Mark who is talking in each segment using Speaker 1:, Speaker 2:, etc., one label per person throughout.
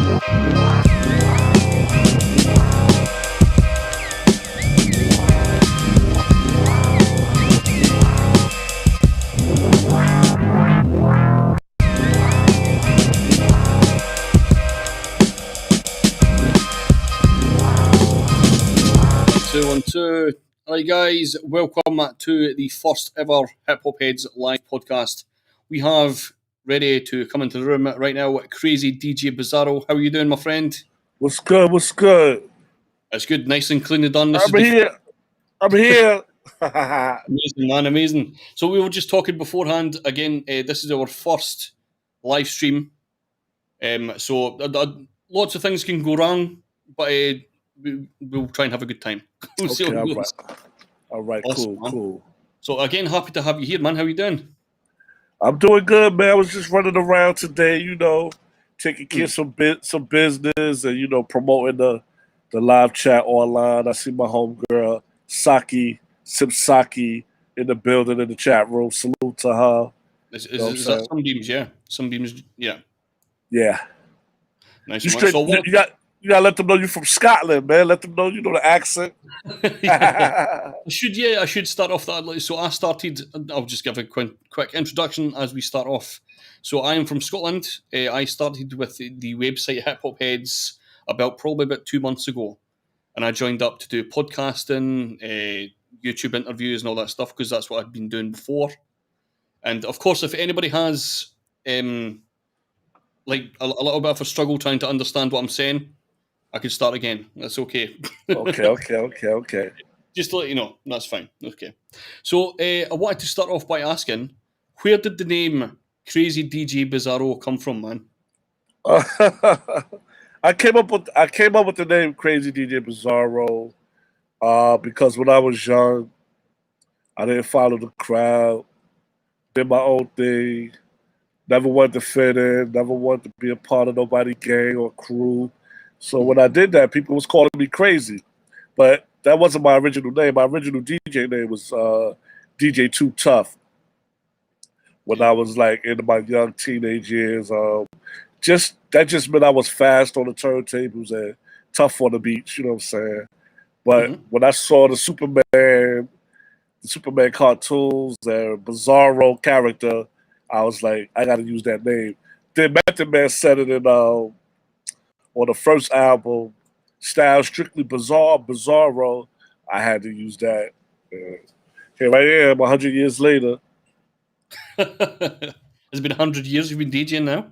Speaker 1: Two. All right, guys, welcome to the first ever Hip Hop Heads live podcast. We have ready to come into the room right now Crazy DJ Bazarro. How are you doing, my friend?
Speaker 2: What's good? What's good?
Speaker 1: That's good. Nice and cleanly done.
Speaker 2: I'm here.
Speaker 1: Amazing, man. Amazing. So we were just talking beforehand. Again, this is our first live stream. So lots of things can go wrong, but we'll try and have a good time.
Speaker 2: Okay, all right, awesome, cool.
Speaker 1: So again, happy to have you here, man. How you doing?
Speaker 2: I'm doing good, man. I was just running around today, taking care of some business and, promoting the live chat online. I see my homegirl, Saki, Saki, in the building, in the chat room. Salute to her.
Speaker 1: Is that Sunbeams, yeah? Sunbeams, yeah.
Speaker 2: Yeah.
Speaker 1: Nice.
Speaker 2: You gotta let them know you're from Scotland, man. Let them know you know the accent.
Speaker 1: I should start off that. So I started. I'll just give a quick introduction as we start off. So I am from Scotland. I started with the website Hip Hop Heads probably about 2 months ago, and I joined up to do podcasting, YouTube interviews, and all that stuff because that's what I'd been doing before. And of course, if anybody has like a little bit of a struggle trying to understand what I'm saying, I could start again. That's okay.
Speaker 2: Okay.
Speaker 1: Just to let you know, that's fine. Okay. So I wanted to start off by asking, where did the name Crazy DJ Bazarro come from, man?
Speaker 2: I came up with the name Crazy DJ Bazarro because when I was young, I didn't follow the crowd, did my own thing, never wanted to fit in, never wanted to be a part of nobody's gang or crew. So when I did that, people was calling me crazy. But that wasn't my original name. My original DJ name was DJ Too Tough. When I was like in my young teenage years, that just meant I was fast on the turntables and tough on the beats, you know what I'm saying? But when I saw the Superman cartoons and Bizarro character, I was like, I gotta use that name. Then Method Man said it in on the first album, Style Strictly Bizarro, I had to use that. Here I am, 100 years later.
Speaker 1: It's been 100 years you've been DJing now?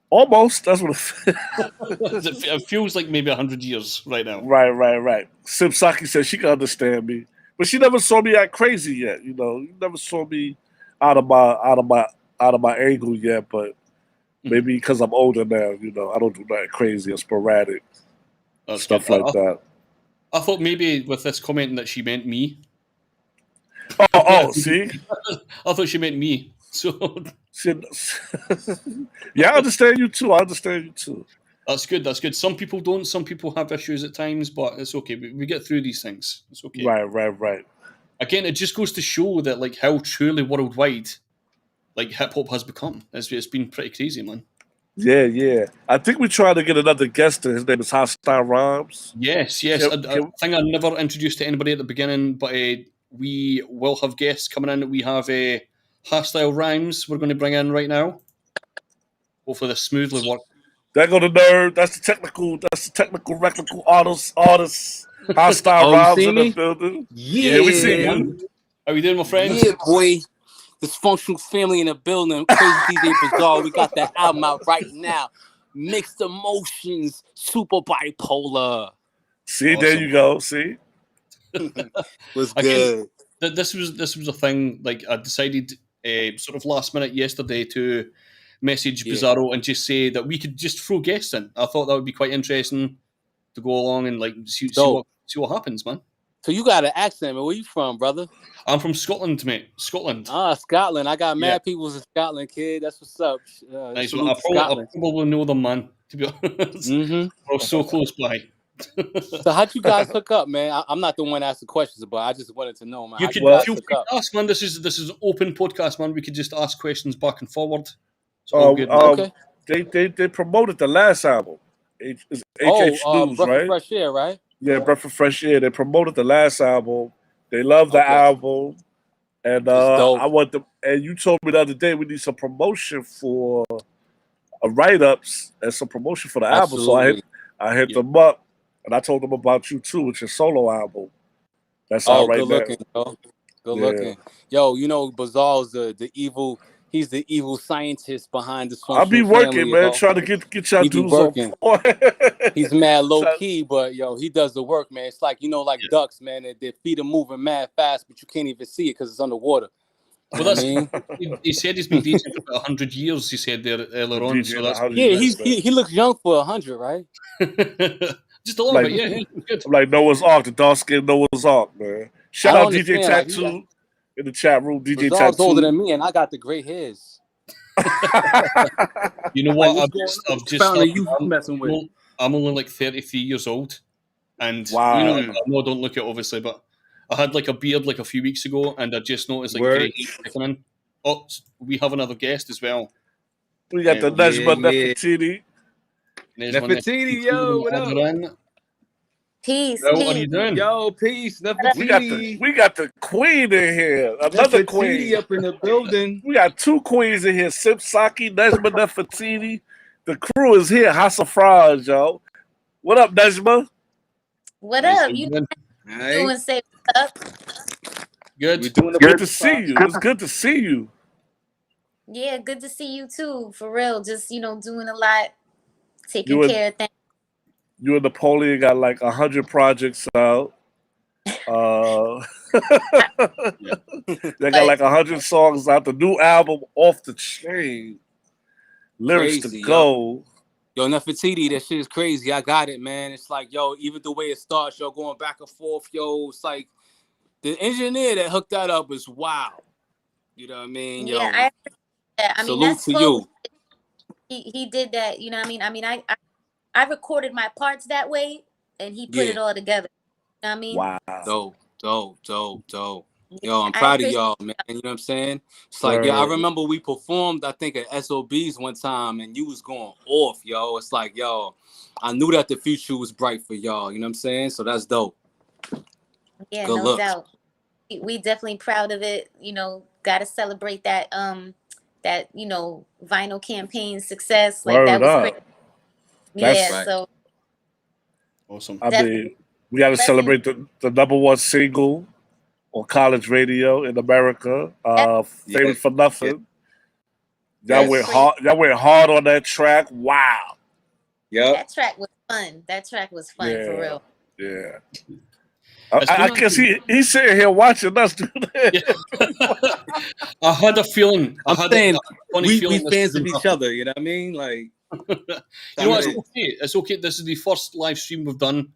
Speaker 2: Almost. That's what
Speaker 1: it feels like maybe 100 years right now.
Speaker 2: Right. Saki said she can understand me, but she never saw me act crazy yet. You never saw me out of my angle yet, but maybe because I'm older now, I don't do nothing crazy or sporadic.
Speaker 1: That's
Speaker 2: stuff
Speaker 1: good.
Speaker 2: Like that.
Speaker 1: I thought maybe with this comment that she meant me.
Speaker 2: See?
Speaker 1: I thought she meant me. So
Speaker 2: yeah, I understand you too.
Speaker 1: That's good. Some people don't. Some people have issues at times, but it's okay. We get through these things. It's okay.
Speaker 2: Right.
Speaker 1: Again, it just goes to show that like how truly worldwide like hip hop has become. It's been pretty crazy, man.
Speaker 2: Yeah. I think we tried to get another guest. His name is Hastyle Rhymes.
Speaker 1: Yes. I think I never introduced to anybody at the beginning, but we will have guests coming in. We have Hastyle Rhymes we're going to bring in right now. Hopefully this smoothly works.
Speaker 2: There go the nerd. That's the technical artist. Hastyle Rhymes in the building.
Speaker 3: Yeah,
Speaker 2: we see you.
Speaker 1: How you doing, my friend?
Speaker 3: Yeah, boy. Dysfunctional family in the building. Crazy DJ Bazarro. We got that album out right now. Mixed Emotions, Super Bipolar.
Speaker 2: See, awesome. There you go. See,
Speaker 3: was good.
Speaker 1: Again, this was a thing. Like I decided, sort of last minute yesterday to message Bizarro and just say that we could just throw guests in. I thought that would be quite interesting to go along and like see what happens, man.
Speaker 3: So you got an accent, man. Where you from, brother?
Speaker 1: I'm from Scotland, mate. Scotland.
Speaker 3: Scotland. I got mad people in Scotland, kid. That's what's up.
Speaker 1: Nice. Well, I probably know them, man, to be honest. We're so close by.
Speaker 3: So how'd you guys hook up, man? I'm not the one asking questions, but I just wanted to know, man.
Speaker 1: You could feel free to ask, man. This is an open podcast, man. We could just ask questions back and forward. It's all good.
Speaker 3: Okay.
Speaker 2: they promoted the last album. It's HH News,
Speaker 3: Breath of
Speaker 2: right?
Speaker 3: Fresh Air, right?
Speaker 2: Yeah, Breath of Fresh Air. They promoted the last album. They love the album. And
Speaker 3: It's dope.
Speaker 2: I want them. And you told me the other day we need some promotion for write-ups and some promotion for the album. So I hit them up, and I told them about you too, with your solo album. That's all right
Speaker 3: good
Speaker 2: now.
Speaker 3: looking, yo. Good looking. Yo, you know Bizarro's the evil. He's the evil scientist behind the Functional
Speaker 2: I'll be working,
Speaker 3: family,
Speaker 2: man,
Speaker 3: yo.
Speaker 2: trying to get y'all dudes
Speaker 3: working.
Speaker 2: on point.
Speaker 3: He's mad low key, but yo, he does the work, man. It's like, like ducks, man. Their feet are moving mad fast, but you can't even see it because it's underwater.
Speaker 1: Well, that's he said he's been dating for about 100 years. He said there earlier on. So that's
Speaker 3: he looks young for 100, right?
Speaker 1: Just a little bit, yeah. Good.
Speaker 2: I'm like Noah's Ark, the dark skin Noah's Ark, man. Shout out DJ Tattoo in the chat room. DJ
Speaker 3: Bizarro's
Speaker 2: Tattoo
Speaker 3: older than me, and I got the gray hairs.
Speaker 1: You know what? I've just
Speaker 3: messing with.
Speaker 1: I'm only like 33 years old, and
Speaker 2: wow.
Speaker 1: I know I don't look it obviously, but I had like a beard like a few weeks ago, and I just noticed like grey hair sticking in. Oh, we have another guest as well.
Speaker 2: We got the Nejma Nefertiti.
Speaker 3: Nefertiti, yo, what up?
Speaker 4: Peace.
Speaker 1: What are you doing?
Speaker 3: Yo, peace. Nefertiti.
Speaker 2: We got the queen in here. Another queen
Speaker 3: up in the building.
Speaker 2: We got two queens in here. Sip Saki, Nejma Nefertiti. The crew is here. Hassafraj, yo. What up, Nejma?
Speaker 4: What up? You doing? Say what's up.
Speaker 1: Good.
Speaker 2: Good to see you. It's good to see you.
Speaker 4: Yeah, good to see you too. For real. Just doing a lot, taking care of things.
Speaker 2: You and Napoleon got like 100 projects out. They got like 100 songs out. The new album, Off the Chain. Lyrics crazy, to go.
Speaker 3: Yo, Nefertiti, that shit is crazy. I got it, man. It's like, yo, even the way it starts, yo, going back and forth, yo, it's like the engineer that hooked that up is wow. You know what I mean? Yo,
Speaker 4: yeah, I mean,
Speaker 3: salute to you.
Speaker 4: He did that, you know what I mean? I recorded my parts that way, and he put it all together. You know what I mean?
Speaker 2: Wow.
Speaker 3: Dope. Yo, I'm proud of y'all, man. You know what I'm saying? It's like, I remember we performed, I think, at SOB's one time, and you was going off, yo. It's like, yo, I knew that the future was bright for y'all. You know what I'm saying? So that's dope.
Speaker 4: Yeah, no doubt. We definitely proud of it. Got to celebrate that, vinyl campaign success. Like, that was great. Yeah, so
Speaker 1: awesome.
Speaker 2: I mean, we got to celebrate the #1 single on college radio in America. Famous for Nothing. Y'all went hard. Y'all went hard on that track. Wow.
Speaker 4: Yeah. That track was fun. For real.
Speaker 2: Yeah. I guess he's sitting here watching us do that.
Speaker 1: Yeah. I had a feeling.
Speaker 3: We fans of each other. You know what I mean? Like.
Speaker 1: It's okay. It's okay. This is the first live stream we've done,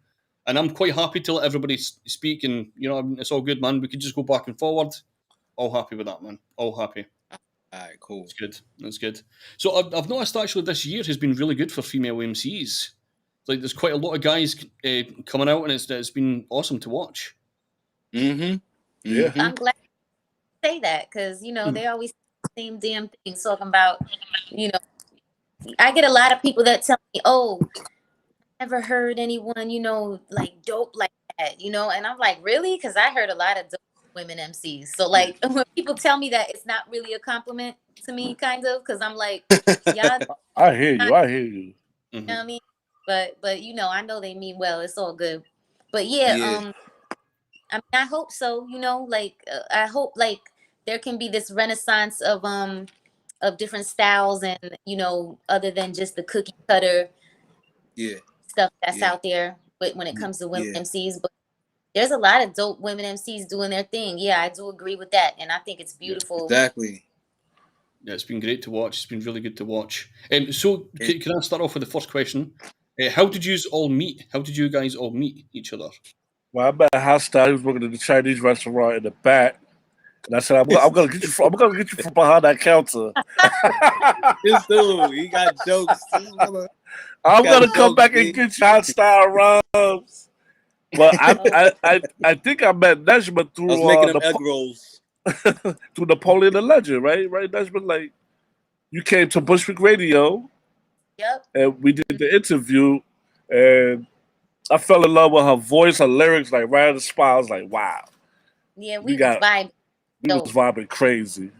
Speaker 1: and I'm quite happy to let everybody speak. And it's all good, man. We could just go back and forward. All happy with that, man. All happy.
Speaker 3: All right, cool.
Speaker 1: That's good. So I've noticed actually this year has been really good for female MCs. Like there's quite a lot of guys coming out, and it's been awesome to watch.
Speaker 2: Yeah,
Speaker 4: I'm glad you say that because they always say the same damn thing talking about I get a lot of people that tell me, "Oh, never heard anyone, like dope like that," and I'm like, "Really?" Because I heard a lot of dope women MCs. So like when people tell me that, it's not really a compliment to me, kind of, because I'm like, "Y'all."
Speaker 2: I hear you.
Speaker 4: You know what I mean? But I know they mean well. It's all good. But I mean, I hope so. I hope like there can be this renaissance of different styles and other than just the cookie cutter stuff that's out there when it comes to women MCs. But there's a lot of dope women MCs doing their thing. Yeah, I do agree with that, and I think it's beautiful.
Speaker 3: Exactly.
Speaker 1: Yeah, it's been great to watch. It's been really good to watch. So can I start off with the first question? How did you all meet? How did you guys all meet each other?
Speaker 2: Well, I met Hastyle. He was working at the Chinese restaurant in the back. And I said, I'm gonna get you from behind that counter.
Speaker 3: This dude, he got jokes.
Speaker 2: I'm gonna come back and get you Hastyle Rhymes. But I think I met Nejma through
Speaker 3: making them egg rolls.
Speaker 2: through Napoleon the Legend, right? Nejma, like you came to Bushwick Radio
Speaker 4: Yep.
Speaker 2: And we did the interview, and I fell in love with her voice, her lyrics, like right on the spot. I was like, wow.
Speaker 4: Yeah, we was vibing.
Speaker 2: We was vibing crazy.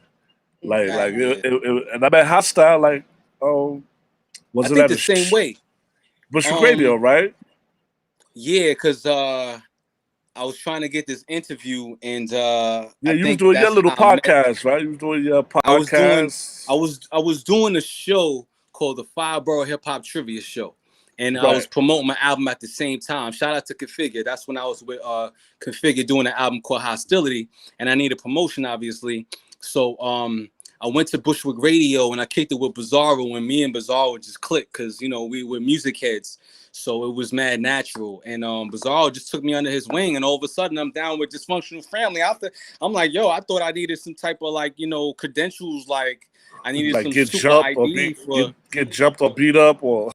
Speaker 2: Like,
Speaker 3: Yeah.
Speaker 2: and I met Hastyle, like, was
Speaker 3: I
Speaker 2: it
Speaker 3: think
Speaker 2: at
Speaker 3: the same way.
Speaker 2: Bushwick Radio, right?
Speaker 3: Yeah, because I was trying to get this interview, and
Speaker 2: Yeah,
Speaker 3: I
Speaker 2: you was
Speaker 3: think
Speaker 2: doing your
Speaker 3: that's
Speaker 2: little
Speaker 3: how I met.
Speaker 2: podcast, right? You was doing your podcast.
Speaker 3: I was doing a show called the Five Borough Hip Hop Trivia Show, and I was
Speaker 2: Right.
Speaker 3: promoting my album at the same time. Shout out to Configure. That's when I was with Configure doing an album called Hostility, and I needed promotion, obviously. So I went to Bushwick Radio and I kicked it with Bizarro, and me and Bizarro just clicked because we were music heads. So it was mad natural, and Bizarro just took me under his wing, and all of a sudden I'm down with Dysfunctional Family. I'm like, yo, I thought I needed some type of credentials, like I needed
Speaker 2: like
Speaker 3: some
Speaker 2: get
Speaker 3: super
Speaker 2: jumped
Speaker 3: ID
Speaker 2: or get jumped or beat up or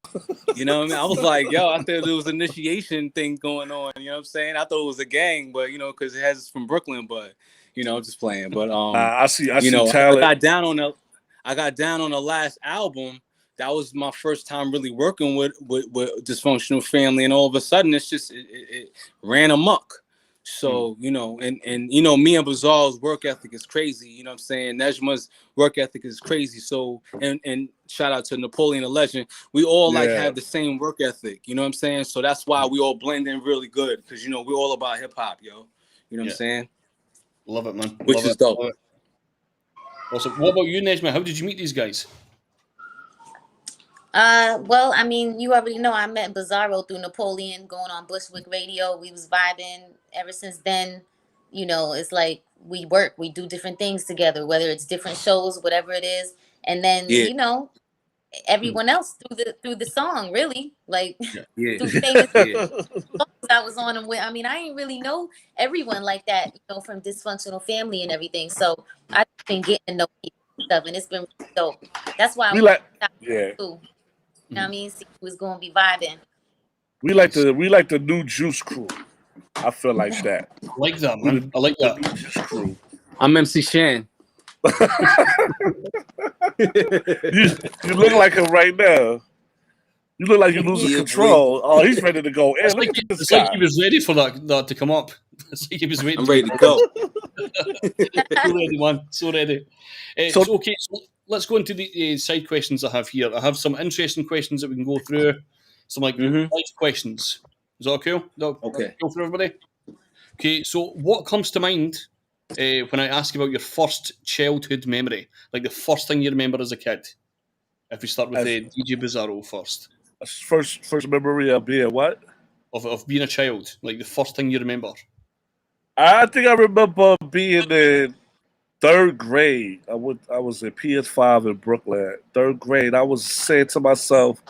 Speaker 3: you know what I mean? I was like, yo, I thought there was an initiation thing going on. You know what I'm saying? I thought it was a gang, but because it has it's from Brooklyn, but I'm just playing. But
Speaker 2: I see talent.
Speaker 3: I got down on the last album. That was my first time really working with Dysfunctional Family, and all of a sudden it ran amok. So, me and Bizarro's work ethic is crazy. You know what I'm saying? Nejma's work ethic is crazy. So, and shout out to Napoleon the Legend. We all have the same work ethic. You know what I'm saying? So that's why we all blend in really good, because we're all about hip hop, yo. You know what I'm saying?
Speaker 1: Love it, man.
Speaker 3: Which is dope.
Speaker 1: Awesome. What about you, Nejma? How did you meet these guys?
Speaker 4: Well, I mean, you already know I met Bizarro through Napoleon going on Bushwick Radio. We was vibing ever since then. It's like we work, we do different things together, whether it's different shows, whatever it is. And then, everyone else through the song, really, like through famous songs I was on them with. I mean, I ain't really know everyone like that, from Dysfunctional Family and everything. So I've been getting to know people and stuff, and it's been really dope. That's why too. You know what I mean? See who's gonna be vibing.
Speaker 2: We like the new Juice crew. I feel like that.
Speaker 1: I like that, man. I like that.
Speaker 2: Juice crew.
Speaker 3: I'm MC Shan.
Speaker 2: you look like him right now. You look like you're losing control. Oh, he's ready to go in.
Speaker 1: It's like he was ready for that to come up. It's like he was waiting.
Speaker 3: I'm ready to go.
Speaker 1: So ready, man. So ready. So let's go into the side questions I have here. I have some interesting questions that we can go through. Some life questions. Is that cool?
Speaker 3: Okay.
Speaker 1: Cool for everybody? Okay, so what comes to mind when I ask about your first childhood memory? Like the first thing you remember as a kid? If we start with DJ Bazarro first.
Speaker 2: First memory of being what?
Speaker 1: Of being a child. Like the first thing you remember.
Speaker 2: I think I remember being in third grade. I was in PS5 in Brooklyn. Third grade. I was saying to myself,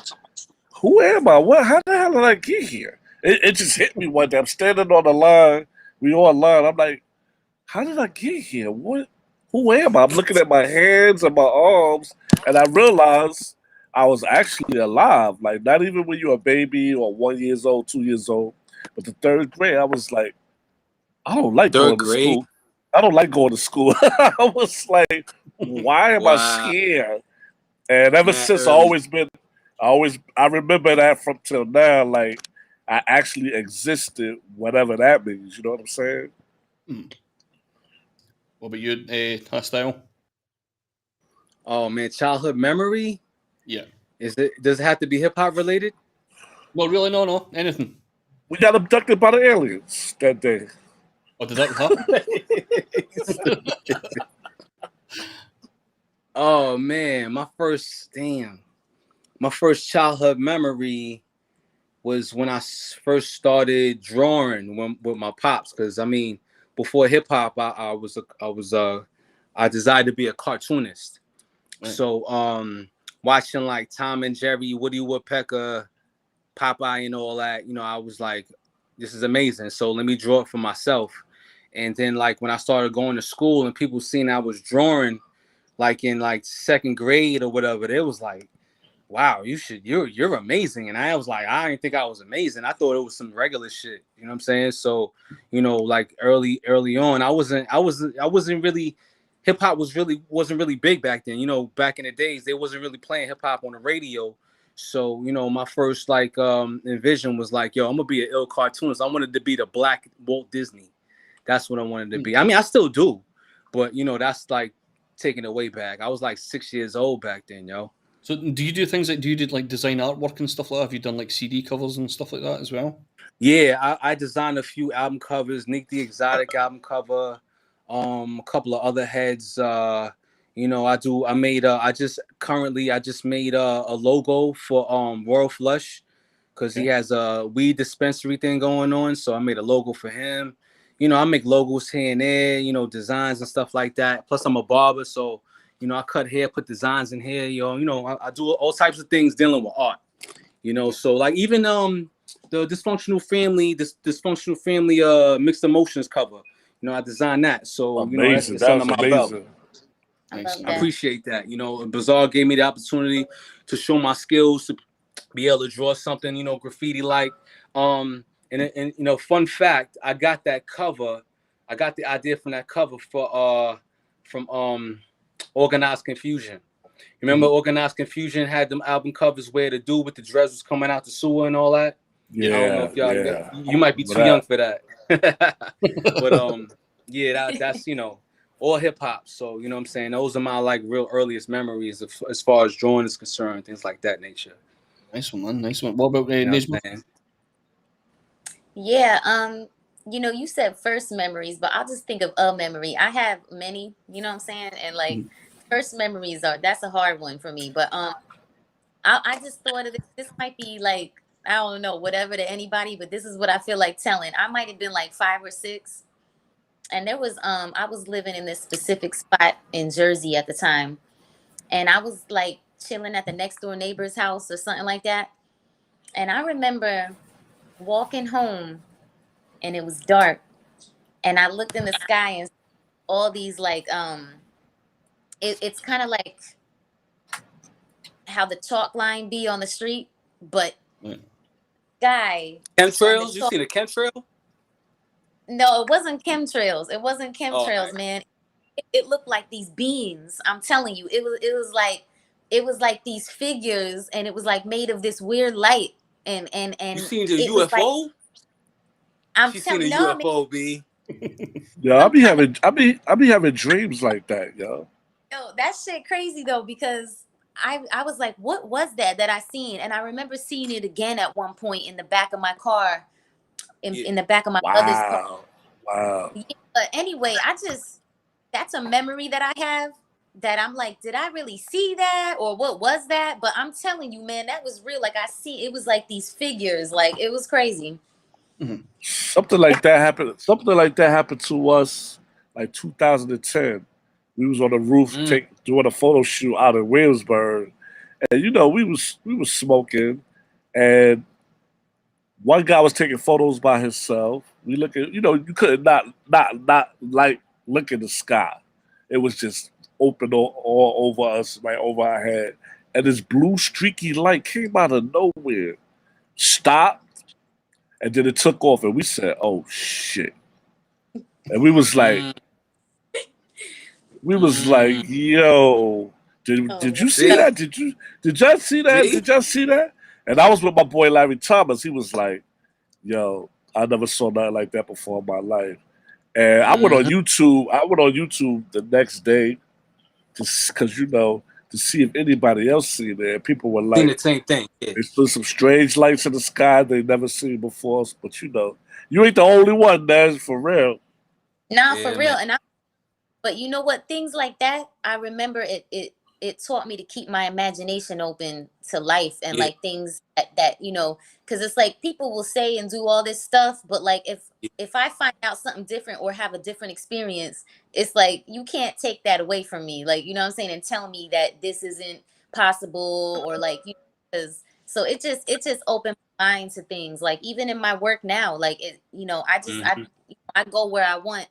Speaker 2: who am I? How the hell did I get here? It just hit me one day. I'm standing on the line. We on line. I'm like, how did I get here? Who am I? I'm looking at my hands and my arms, and I realized I was actually alive. Like, not even when you're a baby or 1 year old, 2 years old, but the third grade, I was like, I don't like going to school. I don't like going to school. I was like, why am I scared? And ever since, I remember that from till now, like, I actually existed, whatever that means. You know what I'm saying?
Speaker 1: What about you, Hastyle?
Speaker 3: Oh man, childhood memory?
Speaker 1: Yeah.
Speaker 3: Does it have to be hip hop related?
Speaker 1: Well, really, no, anything.
Speaker 2: We got abducted by the aliens that day.
Speaker 1: Oh, did that happen?
Speaker 3: Oh man, my first childhood memory was when I first started drawing with my pops. Because I mean, before hip hop, I desired to be a cartoonist. Right. So watching like Tom and Jerry, Woody Woodpecker, Popeye, and all that, I was like, this is amazing. So let me draw it for myself. And then like when I started going to school and people seeing I was drawing, like in like second grade or whatever, they was like, wow, you're amazing. And I was like, I didn't think I was amazing. I thought it was some regular shit. You know what I'm saying? So, like early on, I wasn't really, hip hop wasn't really big back then. Back in the days, they wasn't really playing hip hop on the radio. So, you know, my first like envision was like, yo, I'm gonna be an ill cartoonist. I wanted to be the Black Walt Disney. That's what I wanted to be. I mean, I still do, but you know, that's like taking it way back. I was like 6 years old back then, yo.
Speaker 1: So do you do things like, do you do like design artwork and stuff like that? Have you done like CD covers and stuff like that as well?
Speaker 3: Yeah, I designed a few album covers, Nick the Exotic album cover, a couple of other heads. You know, I just made a logo for Royal Flush, because he has a weed dispensary thing going on. So I made a logo for him. You know, I make logos here and there, you know, designs and stuff like that. Plus I'm a barber, so you know, I cut hair, put designs in hair, yo. You know, I do all types of things dealing with art. You know, so like even the dysfunctional family mixed emotions cover. You know, I designed that. So
Speaker 2: amazing.
Speaker 3: You know, that's
Speaker 2: that
Speaker 3: under
Speaker 2: was
Speaker 3: my
Speaker 2: amazing.
Speaker 3: belt. I appreciate that. You know, Bizarro gave me the opportunity to show my skills, to be able to draw something, you know, graffiti like. And you know, fun fact, I got that cover. I got the idea from that cover from Organized Confusion. You remember Organized Confusion had them album covers where the dude with the dreads was coming out the sewer and all that?
Speaker 2: Yeah,
Speaker 3: I don't know if y'all, you might be too young for that. But yeah, that's, you know, all hip hop. So, you know what I'm saying? Those are my like real earliest memories as far as drawing is concerned, things like that nature.
Speaker 1: Nice one, man. Nice one. What about Nejma?
Speaker 4: Yeah, you know, you said first memories, but I'll just think of a memory. I have many, you know what I'm saying? And like first memories that's a hard one for me. But I just thought of this might be like, I don't know, whatever to anybody, but this is what I feel like telling. I might have been like 5 or 6. And there was I was living in this specific spot in Jersey at the time. And I was like chilling at the next door neighbor's house or something like that. And I remember walking home and it was dark. And I looked in the sky and all these like it's kind of like how the chalk line be on the street, but sky.
Speaker 3: Chemtrails? You seen a chemtrail?
Speaker 4: No, it wasn't chemtrails. It wasn't chemtrails, man. It looked like these beams. I'm telling you, it was like these figures, and it was like made of this weird light. And
Speaker 3: you seen the UFO?
Speaker 4: Like, I'm
Speaker 3: telling you, UFO, B.
Speaker 2: Yo, I be having dreams like that, yo.
Speaker 4: Yo, that shit crazy though, because I was like, what was that I seen? And I remember seeing it again at one point in the back of my car, in the back of my mother's car.
Speaker 2: Wow.
Speaker 4: Yeah, but anyway, that's a memory that I have that I'm like, did I really see that or what was that? But I'm telling you, man, that was real. Like it was like these figures, like it was crazy.
Speaker 2: Something like that happened to us like 2010. We was on the roof doing a photo shoot out in Williamsburg, and you know we was smoking, and one guy was taking photos by himself. We look at, you know, you could not like look in the sky. It was just open all over us, right over our head, and this blue streaky light came out of nowhere, stopped, and then it took off, and we said, "Oh shit!" And we was like. We was like, yo, did you see that? Did y'all see that? Did y'all see that? And I was with my boy Larry Thomas. He was like, yo, I never saw nothing like that before in my life. And I went on YouTube the next day, because you know, to see if anybody else seen it. And people were like,
Speaker 3: seen the same thing. Yeah.
Speaker 2: There's been some strange lights in the sky they never seen before. But you know, you ain't the only one, Naz, for real.
Speaker 4: Nah, for real. And but you know what? Things like that, I remember it taught me to keep my imagination open to life and like things that you know, because it's like people will say and do all this stuff, but like if I find out something different or have a different experience, it's like you can't take that away from me, like, you know what I'm saying, and tell me that this isn't possible or like, you know, because so it just opened my mind to things, like even in my work now, like it, you know, I go where I want,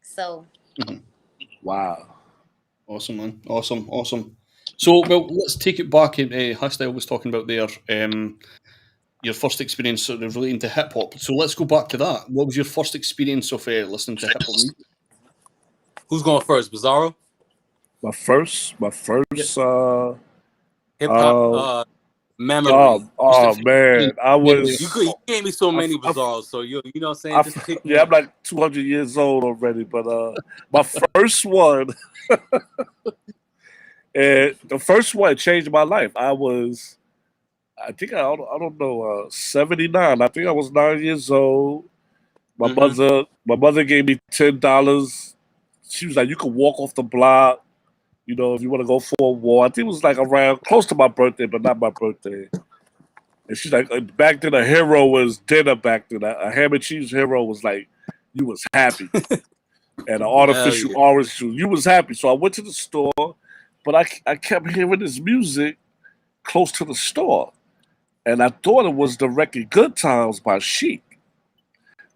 Speaker 4: so.
Speaker 2: Wow.
Speaker 1: Awesome, man. Awesome. So, well, let's take it back. Hastyle was talking about there, your first experience sort of relating to hip hop. So let's go back to that. What was your first experience of listening to hip hop music?
Speaker 3: Who's going first, Bizarro?
Speaker 2: My first
Speaker 3: hip hop Memory.
Speaker 2: Oh man, I was.
Speaker 3: You gave me so many Bizarros, so you know what I'm saying? Just pick me
Speaker 2: I'm
Speaker 3: up.
Speaker 2: like 200 years old already, but my first one, and the first one changed my life. I think I don't know, 79. I think I was 9 years old. My mother gave me $10. She was like, "You can walk off the block, you know, if you want to go for a walk." I think it was like around close to my birthday, but not my birthday. And she's like, back then a hero was dinner. Back then, a ham and cheese hero was like, you was happy, and an artificial orange juice, you was happy. So I went to the store, but I kept hearing this music close to the store, and I thought it was the record "Good Times" by Chic.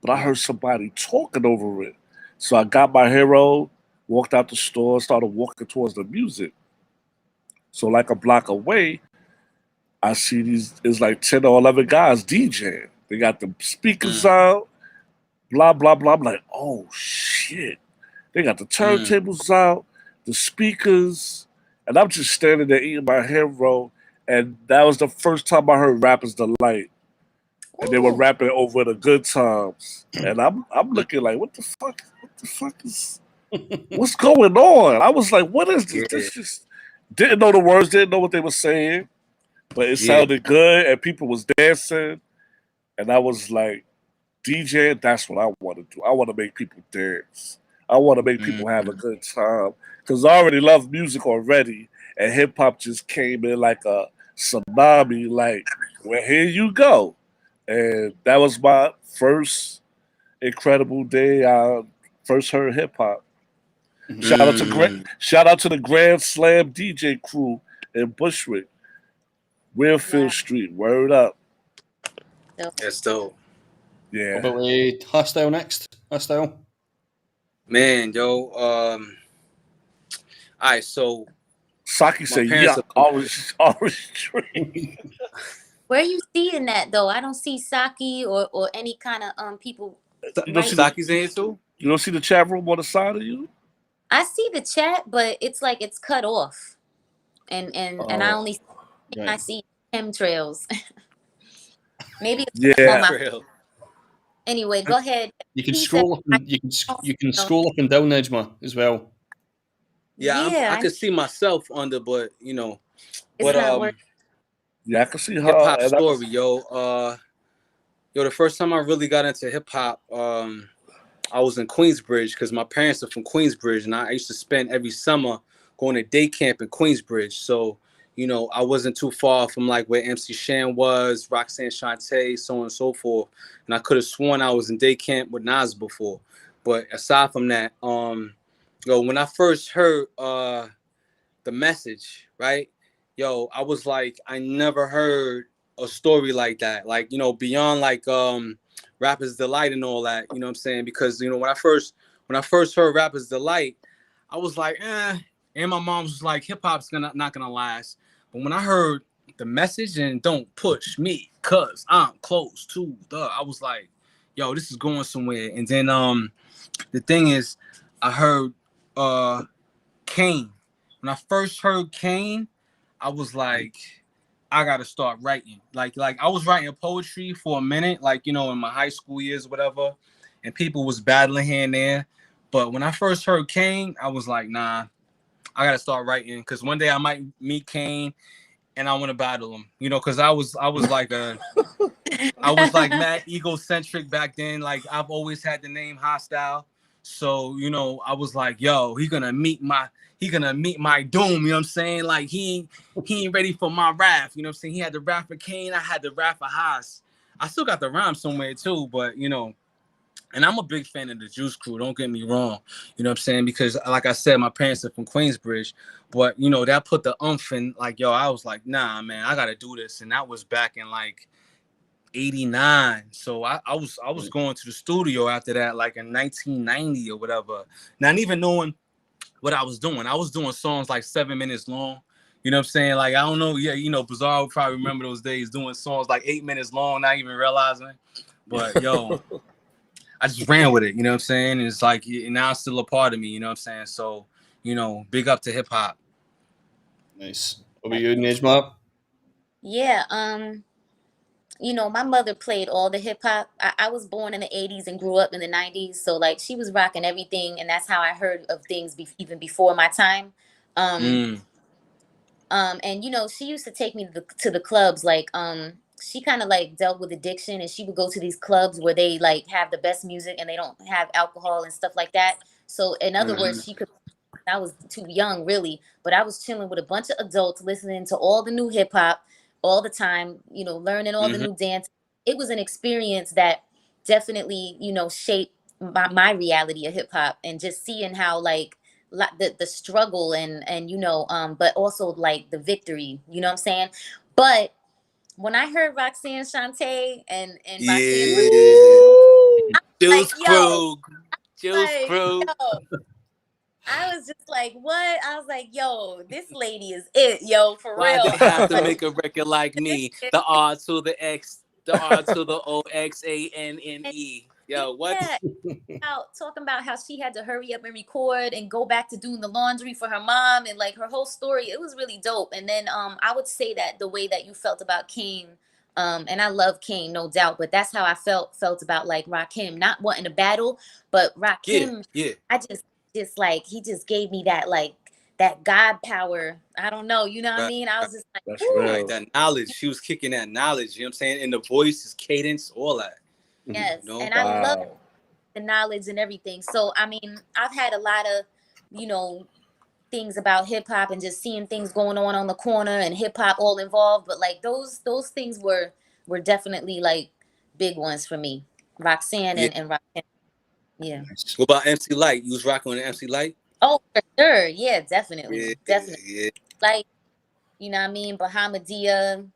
Speaker 2: But I heard somebody talking over it. So I got my hero, walked out the store, started walking towards the music. So like a block away, I see it's like 10 or 11 guys DJing. They got the speakers out, blah, blah, blah. I'm like, oh shit. They got the turntables out, the speakers, and I'm just standing there eating my hero. And that was the first time I heard Rappers Delight. And they were rapping over the Good Times, and I'm looking like, what the fuck is, what's going on? I was like, what is this? Yeah. This just didn't know the words, didn't know what they were saying, but it sounded good, and people was dancing, and I was like, DJ, that's what I want to do. I want to make people dance. I want to make people have a good time, because I already love music already, and hip hop just came in like a tsunami. Like, well, here you go. And that was my first incredible day. I first heard hip hop. Shout out to the Grand Slam DJ crew in Bushwick, Wheelfield Street. Word up.
Speaker 3: That's dope.
Speaker 2: Yeah.
Speaker 1: What about Hastyle next? Hastyle.
Speaker 3: Man, yo. All right, so
Speaker 2: Saki said, "Yeah, orange tree."
Speaker 4: Where are you seeing that though? I don't see Saki or any kind of people.
Speaker 3: You don't see Saki's in here too?
Speaker 2: You don't see the chat room on the side of you?
Speaker 4: I see the chat, but it's like it's cut off, and I only I see chemtrails. Maybe it's anyway, go ahead.
Speaker 1: You can scroll up and, you can scroll up and down, Nejma, as well.
Speaker 3: Yeah, I can see myself under, but you know,
Speaker 4: it's not working.
Speaker 2: Yeah, I can see her.
Speaker 3: Hip hop story, yo. The first time I really got into hip hop, I was in Queensbridge because my parents are from Queensbridge, and I used to spend every summer going to day camp in Queensbridge. So, you know, I wasn't too far from like where MC Shan was, Roxanne Shante, so on and so forth. And I could have sworn I was in day camp with Nas before. But aside from that, when I first heard The Message, right? Yo, I was like, I never heard a story like that. Like, you know, beyond like Rapper's Delight and all that, you know what I'm saying? Because, you know, when I first heard Rapper's Delight, I was like, and my mom was like, hip hop's not gonna last. But when I heard The Message and Don't Push Me, cause I'm close to I was like, yo, this is going somewhere. And then the thing is, I heard Kane. When I first heard Kane, I was like, I gotta start writing. Like I was writing poetry for a minute, like, you know, in my high school years, whatever, and people was battling here and there. But when I first heard Kane, I was like, nah, I gotta start writing, because one day I might meet Kane and I want to battle him, you know, because I was like mad egocentric back then. Like, I've always had the name Hastyle. So, you know, I was like, yo, he gonna meet my doom, you know what I'm saying? Like, he ain't ready for my wrath, you know what I'm saying? He had the wrath for Kane, I had the wrath for Haas. I still got the rhyme somewhere too, but, you know, and I'm a big fan of the Juice Crew, don't get me wrong, you know what I'm saying? Because, like I said, my parents are from Queensbridge, but, you know, that put the umph in, like, yo, I was like, nah, man, I gotta do this. And that was back in, like, 89. So I was going to the studio after that, like in 1990 or whatever, not even knowing what I was doing. I was doing songs like 7 minutes long. You know what I'm saying? Like, I don't know. Yeah, you know, Bizarro probably remember those days doing songs like 8 minutes long, not even realizing. But yo, I just ran with it. You know what I'm saying? And it's like, now it's still a part of me. You know what I'm saying? So, you know, big up to hip hop.
Speaker 1: Nice. What about you, Nejma?
Speaker 4: Yeah. You know, my mother played all the hip hop. I was born in the 80s and grew up in the 90s. So like she was rocking everything. And that's how I heard of things even before my time. And you know, she used to take me to the clubs. Like, she kind of like dealt with addiction, and she would go to these clubs where they like have the best music and they don't have alcohol and stuff like that. So in other words, she could. I was too young, really, but I was chilling with a bunch of adults, listening to all the new hip hop all the time. You know, learning all the new dance. It was an experience that definitely, you know, shaped my reality of hip hop, and just seeing how like the struggle and you know, but also like the victory, you know what I'm saying? But when I heard Roxanne Shante and Roxanne was
Speaker 3: Juice
Speaker 4: like, yo,
Speaker 3: Crew. Juice
Speaker 4: like,
Speaker 3: Crew.
Speaker 4: yo, I was just like, what? I was like, yo, this lady is it, yo, for
Speaker 3: Why
Speaker 4: real.
Speaker 3: they have to make a record like me? The R to the X, the R to the OXANNE. Yo, what?
Speaker 4: Yeah, talking about how she had to hurry up and record and go back to doing the laundry for her mom, and like her whole story. It was really dope. And then I would say that the way that you felt about King, and I love King, no doubt, but that's how I felt about like Rakim, not wanting to battle, but Rakim,
Speaker 3: Yeah.
Speaker 4: I just like he just gave me that like that God power. I don't know, you know what I
Speaker 3: Right.
Speaker 4: mean? I was just like,
Speaker 2: That's
Speaker 4: ooh.
Speaker 3: Right, that knowledge. She was kicking that knowledge, you know what I'm saying? And the voice, his cadence, all that.
Speaker 4: Yes,
Speaker 3: You know?
Speaker 4: and I love the knowledge and everything. So I mean, I've had a lot of, you know, things about hip hop and just seeing things going on the corner and hip hop all involved. But like those things were definitely like big ones for me. Roxanne and Roxanne. Yeah.
Speaker 3: What about MC Light? You was rocking on the MC Light?
Speaker 4: Oh, for sure. Yeah, definitely. Definitely.
Speaker 3: Yeah.
Speaker 4: Like, you know what I mean? Bahamadia,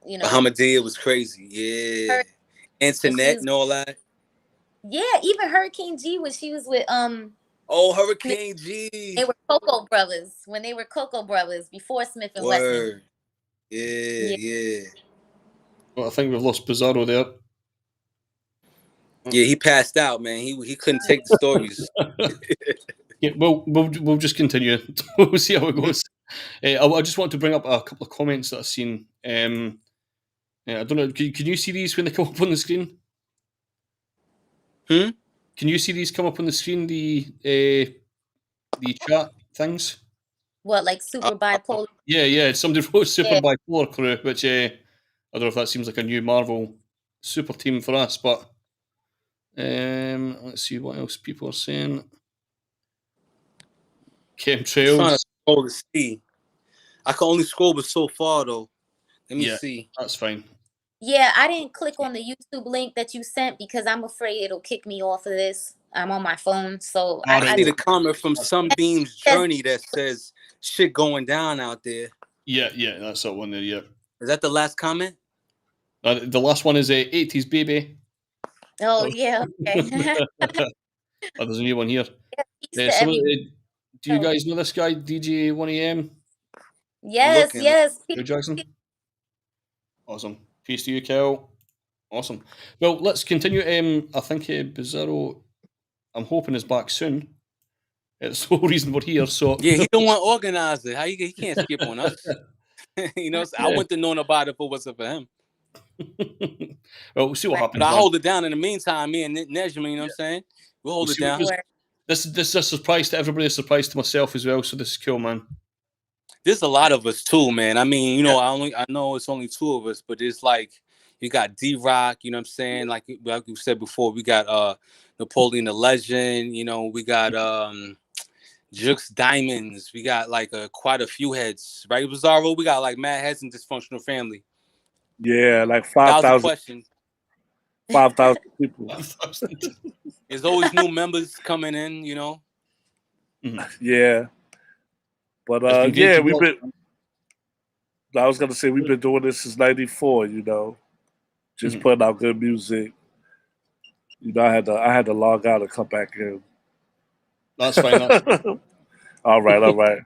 Speaker 4: you know.
Speaker 3: Bahamadia was crazy. Yeah. Internet and all that.
Speaker 4: Yeah, even Hurricane G when she was with
Speaker 3: Oh, Hurricane G.
Speaker 4: They were Cocoa Brothers when they were Cocoa Brothers before Smith and Wesson.
Speaker 3: Yeah.
Speaker 1: Well, I think we've lost Bizarro there.
Speaker 3: Yeah, he passed out, man. He couldn't take the stories.
Speaker 1: Yeah, we'll just continue. We'll see how it goes. I just want to bring up a couple of comments that I've seen. I don't know. Can you see these when they come up on the screen? Can you see these come up on the screen? The chat things.
Speaker 4: What, like super bipolar?
Speaker 1: Yeah. Somebody wrote super bipolar crew, which I don't know if that seems like a new Marvel super team for us, but let's see what else people are saying. Chemtrails.
Speaker 3: Trying to scroll to see. I can only scroll but so far though. Let me see.
Speaker 1: That's fine.
Speaker 4: Yeah, I didn't click on the YouTube link that you sent because I'm afraid it'll kick me off of this. I'm on my phone, so
Speaker 3: I see the comment from Sunbeam's Journey that says shit going down out there.
Speaker 1: Yeah, that's that one there. Yeah.
Speaker 3: Is that the last comment?
Speaker 1: The last one is a 80s baby.
Speaker 4: Oh yeah. Okay.
Speaker 1: There's a new one here. Do you guys know this guy, DJ 1AM?
Speaker 4: Yes.
Speaker 1: Joe Jackson. Awesome. Peace to you, Kel. Awesome. Well, let's continue. I think Bizarro, I'm hoping, is back soon. It's the whole reason we're here. So
Speaker 3: yeah, he don't want to organize it. He can't skip on us. You know, I wouldn't have known about it if it wasn't for him.
Speaker 1: Well, we'll see what happens.
Speaker 3: But I hold it down in the meantime. Me and Nejma, you know what I'm saying? We'll hold it down.
Speaker 1: This is a surprise to everybody. A surprise to myself as well. So this is cool, man.
Speaker 3: There's a lot of us too, man. I mean, you know, I know it's only two of us, but it's like you got D-Rock, you know what I'm saying? Like you said before, we got Napoleon the Legend, you know, we got Jux Diamonds, we got like quite a few heads, right? Bizarro, we got like mad heads in Dysfunctional Family.
Speaker 2: Yeah, like 5,000
Speaker 3: questions.
Speaker 2: 5,000 people.
Speaker 3: There's always new members coming in, you know.
Speaker 2: Yeah. But yeah, we've been. I was gonna say we've been doing this since '94. You know, just putting out good music. You know, I had to log out and come back in.
Speaker 1: That's fine.
Speaker 2: All right. Well,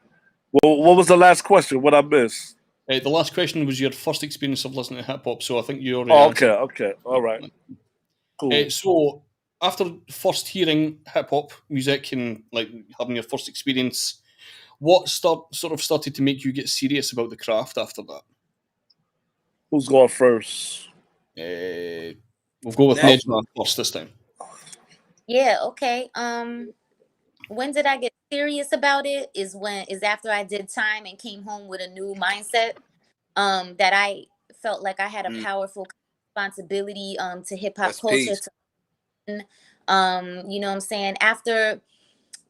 Speaker 2: what was the last question? What I missed?
Speaker 1: The last question was your first experience of listening to hip hop. So I think you already.
Speaker 2: Okay. All right. Cool.
Speaker 1: So after first hearing hip hop music and like having your first experience, what sort of started to make you get serious about the craft after that?
Speaker 2: Who's going first?
Speaker 1: We'll go with Nejma first this time.
Speaker 4: Yeah, okay. When did I get serious about it is after I did time and came home with a new mindset. That I felt like I had a powerful responsibility to hip hop culture. You know what I'm saying? After,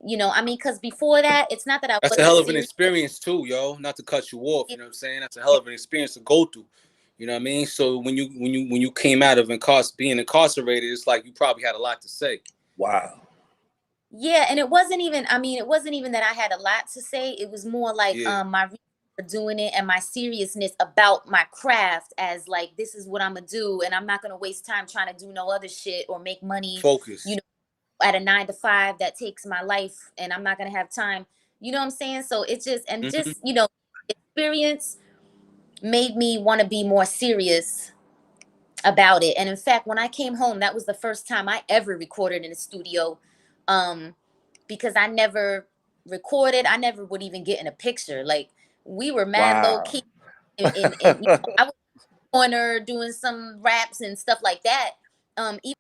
Speaker 4: you know, I mean, because before that, it's not that I
Speaker 3: That's a hell of an experience too, yo. Not to cut you off, you know what I'm saying? That's a hell of an experience to go through. You know what I mean? So when you came out of being incarcerated, it's like you probably had a lot to say.
Speaker 2: Wow.
Speaker 4: Yeah, and it wasn't even that I had a lot to say. It was more like my reason for doing it and my seriousness about my craft as like, this is what I'm gonna do, and I'm not gonna waste time trying to do no other shit or make money.
Speaker 3: Focus.
Speaker 4: You know, at a 9-to-5 that takes my life, and I'm not gonna have time. You know what I'm saying? So it just you know, experience made me want to be more serious about it. And in fact, when I came home, that was the first time I ever recorded in a studio, because I never recorded. I never would even get in a picture. Like, we were mad low key, and you know, I was in the corner doing some raps and stuff like that. Even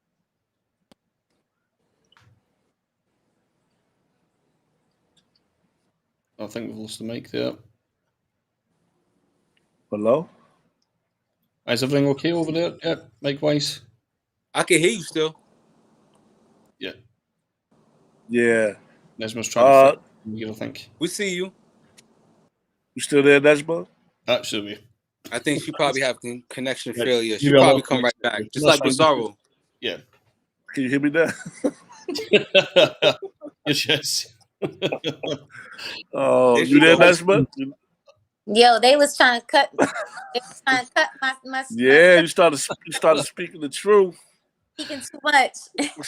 Speaker 1: I think we've lost the mic there.
Speaker 2: Hello?
Speaker 1: Is everything okay over there? Yeah, mic-wise?
Speaker 3: I can hear you still.
Speaker 1: Yeah.
Speaker 2: Yeah.
Speaker 1: Nejma's trying to I think.
Speaker 3: We see you.
Speaker 2: You still there, Nejma?
Speaker 1: Absolutely.
Speaker 3: I think she probably have connection failure.
Speaker 1: She'll
Speaker 3: probably come right back. Just like Bizarro.
Speaker 1: Yeah.
Speaker 2: Can you hear me now?
Speaker 1: Yes.
Speaker 2: Oh, you there, Nejma?
Speaker 4: yo, they was trying to cut. They was trying to cut my
Speaker 2: Yeah, you started speaking the truth.
Speaker 4: speaking too much.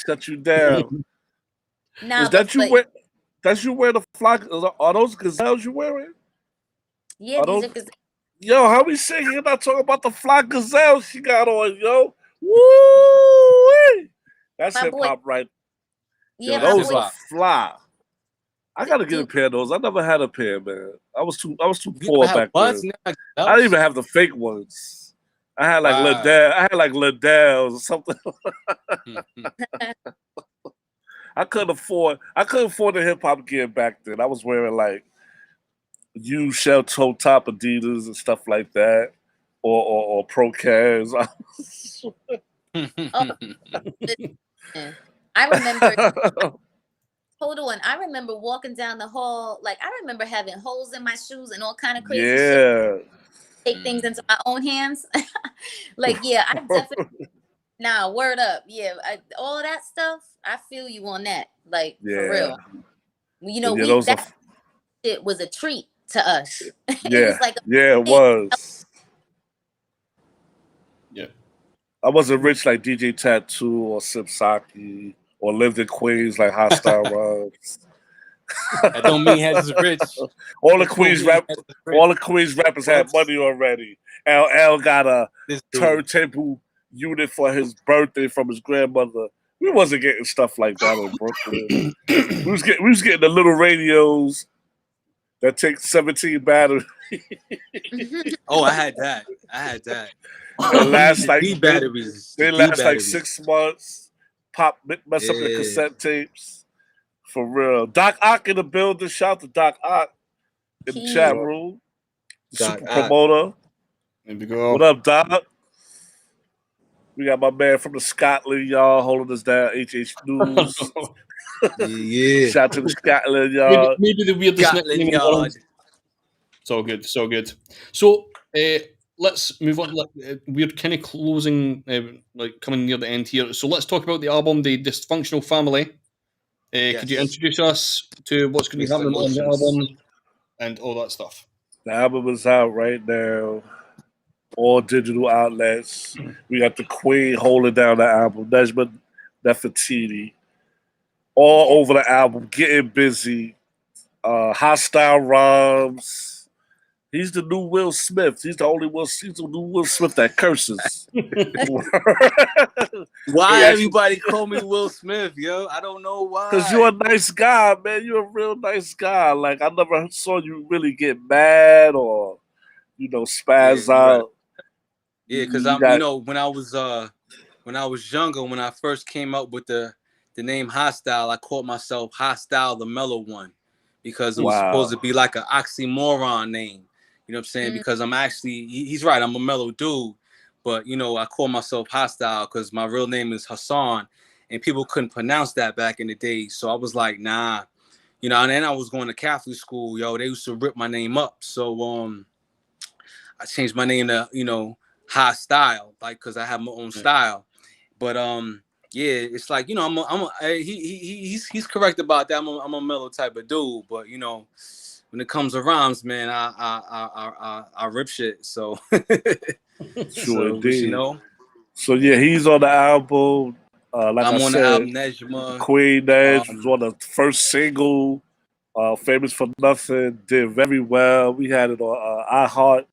Speaker 2: Shut you down.
Speaker 4: Nah,
Speaker 2: Is that you wear? That's you wear the flock? Are those gazelles you wearing?
Speaker 4: Yeah, these are gazelles.
Speaker 2: Yo, how we sing? You're not talking about the flock gazelles she got on, yo. Woo! That's hip hop, right?
Speaker 4: Yeah,
Speaker 2: yo, those are fly. I gotta get a pair of those. I never had a pair, man. I was too poor back then. I didn't even have the fake ones. I had like Liddell. I had like Liddell's or something. I couldn't afford the hip hop gear back then. I was wearing like used shell toe top Adidas and stuff like that, or Pro Cars.
Speaker 4: I remember. Hold on, I remember walking down the hall. Like, I remember having holes in my shoes and all kind of crazy shit. Take things into my own hands. Like, yeah, I definitely. Nah, word up. Yeah, all of that stuff, I feel you on that. Like, for real. You know, that shit was a treat to us.
Speaker 2: Yeah,
Speaker 4: it was like
Speaker 2: it was.
Speaker 1: Yeah.
Speaker 2: I wasn't rich like DJ Tattoo or Sipsaki or lived in Queens like Hastyle Rhymes.
Speaker 3: That don't mean Heads is rich.
Speaker 2: All the Queens rappers had money already. LL got a turntable unit for his birthday from his grandmother. We wasn't getting stuff like that in Brooklyn. we was getting the little radios that take 17 batteries.
Speaker 3: Oh, I had that.
Speaker 2: They last like
Speaker 3: batteries.
Speaker 2: They last like 6 months. Mess up your cassette tapes. For real. Doc Ock in the building. Shout out to Doc Ock in the chat room. Super promoter.
Speaker 1: There we go.
Speaker 2: What up, Doc? We got my man from the Scotland, y'all, holding us down. HH News.
Speaker 3: Yeah.
Speaker 2: Shout out to the Scotland, y'all.
Speaker 1: Maybe the weirdest nickname in the world. So good. So let's move on. We're kind of closing, like coming near the end here. So let's talk about the album, The Dysfunctional Family. Could you introduce us to what's going to be happening on the album and all that stuff?
Speaker 2: The album is out right now. All digital outlets. We got the Queen holding down the album. Nejma Nefertiti. All over the album, getting busy. Hastyle Rhymes. He's the new Will Smith. He's the only new Will Smith that curses.
Speaker 3: Why everybody call me Will Smith, yo? I don't know why.
Speaker 2: Because you're a nice guy, man. You're a real nice guy. Like, I never saw you really get mad or, spaz out.
Speaker 3: Yeah, because I'm, when I was younger, when I first came up with the name Hastyle, I called myself Hastyle the Mellow One, because it was supposed to be like an oxymoron name. You know what I'm saying? Because I'm actually, he's right, I'm a mellow dude, but I call myself Hastyle because my real name is Hassan, and people couldn't pronounce that back in the day. So I was like, nah, and then I was going to Catholic school, they used to rip my name up. So I changed my name to, Hastyle, like, because I have my own style. But yeah, it's like, he's correct about that. I'm a mellow type of dude, but when it comes to rhymes, man, I rip shit. So
Speaker 2: Sure indeed. So
Speaker 3: yeah,
Speaker 2: he's on the album. Like
Speaker 3: I'm
Speaker 2: I
Speaker 3: on
Speaker 2: said,
Speaker 3: the album Nejma.
Speaker 2: Queen Nedge was on the first single. Famous for Nothing, did very well. We had it on iHeart.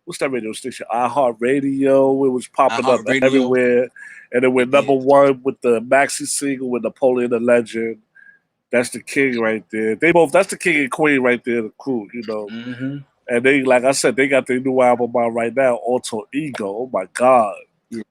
Speaker 2: What's that radio station? iHeart Radio. It was popping up everywhere. And it went number one with the maxi single with Napoleon the Legend. That's the king right there. That's the king and queen right there, the crew,
Speaker 3: Mm-hmm.
Speaker 2: And they, like I said, they got their new album out right now, Alter Ego. Oh my God.
Speaker 4: Yeah.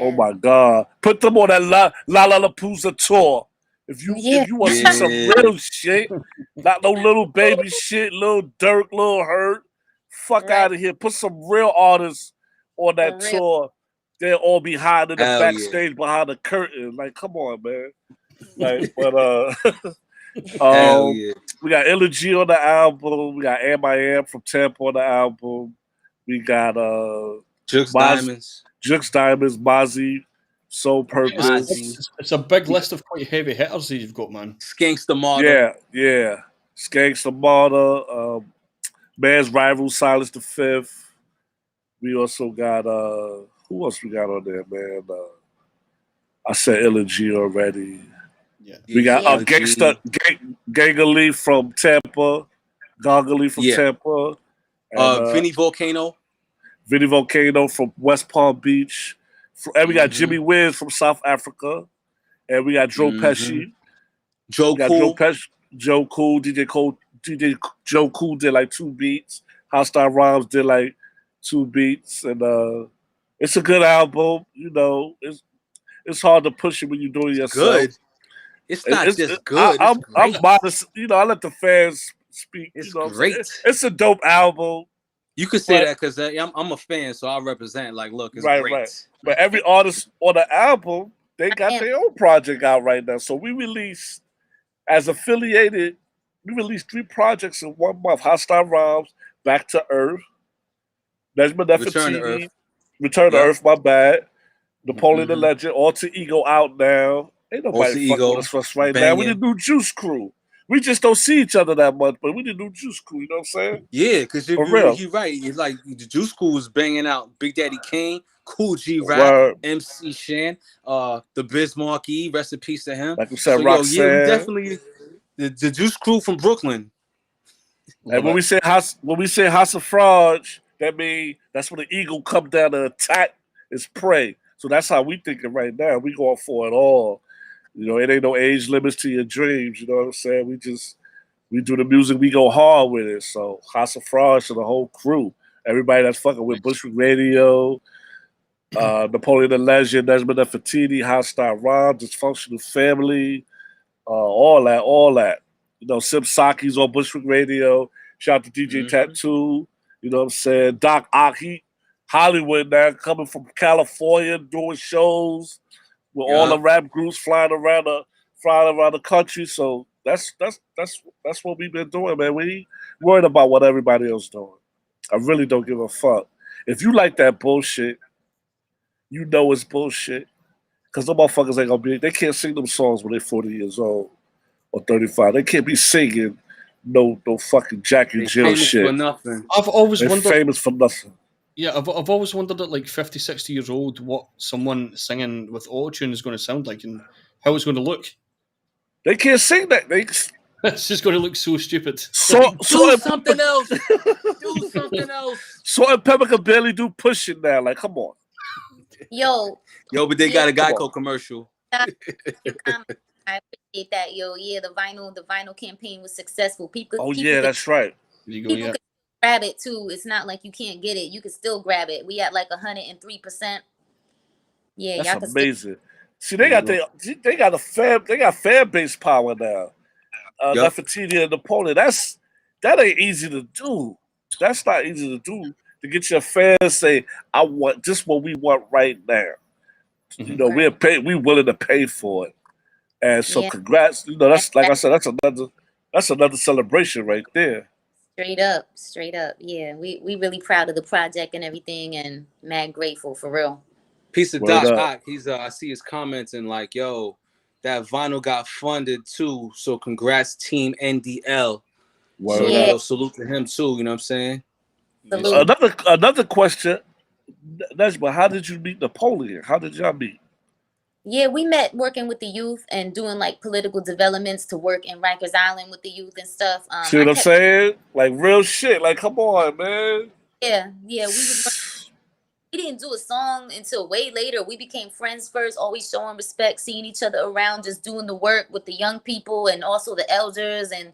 Speaker 2: Oh my God. Put them on that Lollapalooza tour. If you want to see some real shit, not no little baby shit, little Dirk, little Hurt, fuck out of here. Put some real artists on that tour. They'll all be hiding in the backstage behind the curtain. Like, come on, man. Like, but we got Elegy on the album. We got Am I Am from Tampa on the album. We got
Speaker 3: Jux Diamonds.
Speaker 2: Jux Diamonds, Mozzie, Soul Purpose.
Speaker 1: It's a big list of quite heavy hitters that you've got, man.
Speaker 3: Skanksta Martyr.
Speaker 2: Yeah. Skanksta Martyr, Man's Rival, Silas the Fifth. We also got who else we got on there, man? I said Elegy already.
Speaker 1: Yeah.
Speaker 2: We got Gangalee from Tampa, Gangalee from Tampa. And,
Speaker 3: Vinny Volcano.
Speaker 2: Vinny Volcano from West Palm Beach. And we got Jimmy Wiz from South Africa. And we got Joe Pesci.
Speaker 3: Joe Cool.
Speaker 2: Joe Cool. DJ Joe Cool did like 2 beats. Hastyle Rhymes did like 2 beats. And it's a good album. It's hard to push it when you're doing it yourself.
Speaker 3: Good. It's not just good.
Speaker 2: I'm modest. I let the fans speak.
Speaker 3: It's great.
Speaker 2: It's a dope album.
Speaker 3: You could say that because I'm a fan, so I represent. Like, look, it's great. Right.
Speaker 2: But every artist on the album, they got their own project out right now. So we released, as affiliated, we released 3 projects in 1 month. Hastyle Rhymes, Back to Earth, Nejma Nefertiti, Return to Earth, my bad. Napoleon the Legend, Alter Ego out now. Ain't nobody fucking with us right now. We the new Juice Crew. We just don't see each other that much, but we the new Juice Crew. You know what I'm saying?
Speaker 3: Yeah, because you're right. It's like the Juice Crew was banging out Big Daddy Kane, Cool G Rap, MC Shan, the Biz Markie, rest in peace to him.
Speaker 2: Like we said, Roxanne.
Speaker 3: We definitely the Juice Crew from Brooklyn.
Speaker 2: And when we say House of Frauds, that means that's when the eagle come down to attack its prey. So that's how we thinking right now. We going for it all. It ain't no age limits to your dreams. You know what I'm saying? We do the music. We go hard with it. So House of Frauds to the whole crew. Everybody that's fucking with Bushwick Radio, Napoleon the Legend, Nejma Nefertiti, Hastyle Rhymes, Dysfunctional Family, all that. Sim Saki's on Bushwick Radio. Shout out to DJ Tattoo. You know what I'm saying? Doc Ock, Hollywood now, coming from California, doing shows with all the rap groups flying around the country. So that's what we've been doing, man. We ain't worried about what everybody else doing. I really don't give a fuck. If you like that bullshit, you know it's bullshit. Because the motherfuckers ain't gonna they can't sing them songs when they're 40 years old or 35. They can't be singing no fucking Jack and Jill shit.
Speaker 3: For nothing.
Speaker 1: I've always wondered.
Speaker 2: Famous for nothing.
Speaker 1: Yeah, I've always wondered at like 50, 60 years old what someone singing with autotune is going to sound like and how it's going to look.
Speaker 2: They can't sing that.
Speaker 1: It's just going to look so stupid.
Speaker 3: Do something else. Do something else.
Speaker 2: Salt and Pepper can barely do Push It now. Like, come on.
Speaker 4: Yo,
Speaker 3: but they got a Geico commercial.
Speaker 4: I appreciate that, yo. Yeah, the vinyl campaign was successful. People.
Speaker 2: That's right.
Speaker 4: People grab it too. It's not like you can't get it. You can still grab it. We at like 103%. Yeah,
Speaker 2: that's amazing. See, they got a fan base power now. Nefertiti and Napoleon. That ain't easy to do. That's not easy to do. To get your fans say, "I want just what we want right now." You know, we willing to pay for it. And so, congrats. You know, that's like I said, that's another celebration right there.
Speaker 4: Straight up. Yeah, we really proud of the project and everything, and mad grateful for real.
Speaker 3: Piece of Doc. He's I see his comments and like, yo, that vinyl got funded too. So congrats, Team NDL. So yo, salute to him too. You know what I'm saying?
Speaker 2: Another question, Nejma, how did you meet Napoleon? How did y'all meet?
Speaker 4: Yeah, we met working with the youth and doing like political developments to work in Rikers Island with the youth and stuff.
Speaker 2: See what I'm saying? Like real shit. Like, come on, man.
Speaker 4: Yeah. We didn't do a song until way later. We became friends first, always showing respect, seeing each other around, just doing the work with the young people and also the elders, and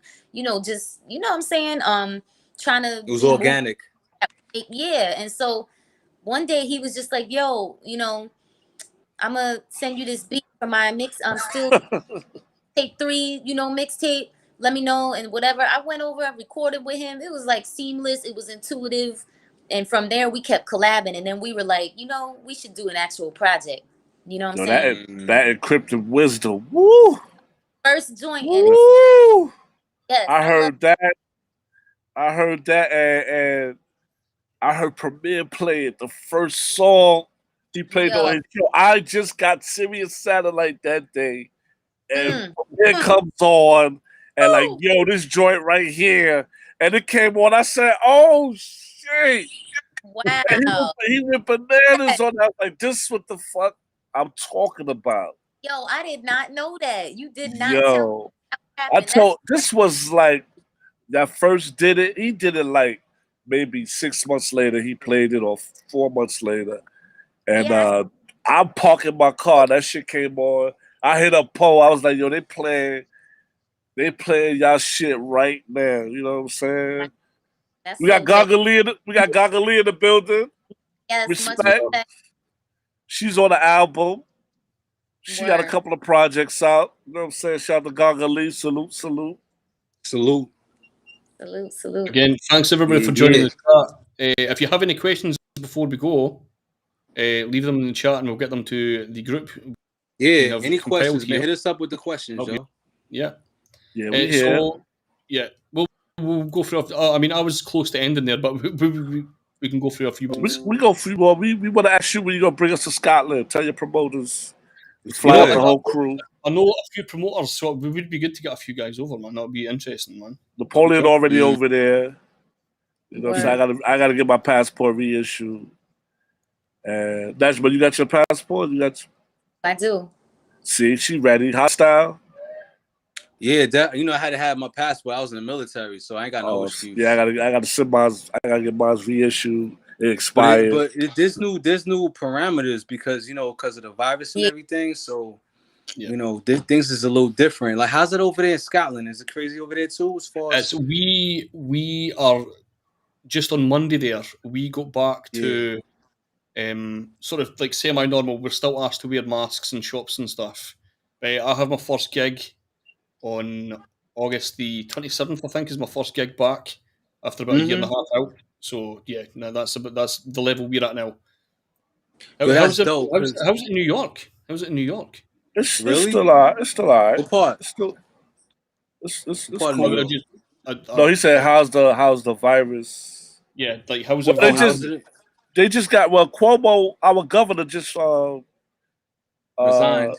Speaker 4: just what I'm saying, trying to.
Speaker 3: It was organic.
Speaker 4: Yeah, and so one day he was just like, "Yo, I'm gonna send you this beat for my mix. I'm still take 3, mixtape. Let me know," and whatever. I went over, I recorded with him. It was like seamless. It was intuitive. And from there, we kept collabing. And then we were like, we should do an actual project. You know what I'm saying?
Speaker 2: That encrypted wisdom. Woo!
Speaker 4: First joint.
Speaker 2: Woo!
Speaker 4: Yes,
Speaker 2: I heard that. And I heard Premier play it. The first song he played on his show. I just got Sirius Satellite that day. And Premier comes on. And like, yo, this joint right here. And it came on. I said, oh, shit.
Speaker 4: Wow.
Speaker 2: He went bananas on that. Like, this is what the fuck I'm talking about.
Speaker 4: Yo, I did not know that. You did not tell
Speaker 2: me. This was like, that first did it. He did it like maybe 6 months later. He played it, or 4 months later. And I'm parking my car. That shit came on. I hit up Poe. I was like, yo, they playing y'all shit right now. You know what I'm saying? We got Gaga Lee in the building.
Speaker 4: Yes,
Speaker 2: respect. She's on the album. She got a couple of projects out. You know what I'm saying? Shout out to Gaga Lee. Salute.
Speaker 1: Again, thanks everybody for joining the chat. If you have any questions before we go, leave them in the chat and we'll get them to the group.
Speaker 3: Yeah, any questions, man, hit us up with the questions, yo.
Speaker 2: Yeah, we here.
Speaker 1: So, yeah, we'll go through. I mean, I was close to ending there, but we can go through a few more.
Speaker 2: We go through more. We want to ask you when you're going to bring us to Scotland. Tell your promoters. Fly out the whole crew.
Speaker 1: I know a few promoters, so it would be good to get a few guys over, man. That would be interesting, man.
Speaker 2: Napoleon already over there. You know what I'm saying? I gotta get my passport reissued. And Nejma, you got your passport?
Speaker 4: I do.
Speaker 2: See, she ready. Hastyle?
Speaker 3: Yeah, I had to have my passport. I was in the military, so I ain't got no excuse.
Speaker 2: Yeah, I gotta send mine. I gotta get mine reissued. It expired.
Speaker 3: But there's new parameters because of the virus and everything. So things is a little different. Like, how's it over there in Scotland? Is it crazy over there too? As far as
Speaker 1: we are just on Monday there. We got back to sort of like semi-normal. We're still asked to wear masks in shops and stuff. I have my first gig on August the 27th, I think, is my first gig back after about a year and a half out. So that's the level we're at now. How's it in New York? How's it in New York?
Speaker 2: It's still all right. It's still all right.
Speaker 3: What part?
Speaker 2: It's cool. No, he said, how's the virus?
Speaker 1: Yeah, like how's it?
Speaker 2: They just got Cuomo, our governor, just resigned.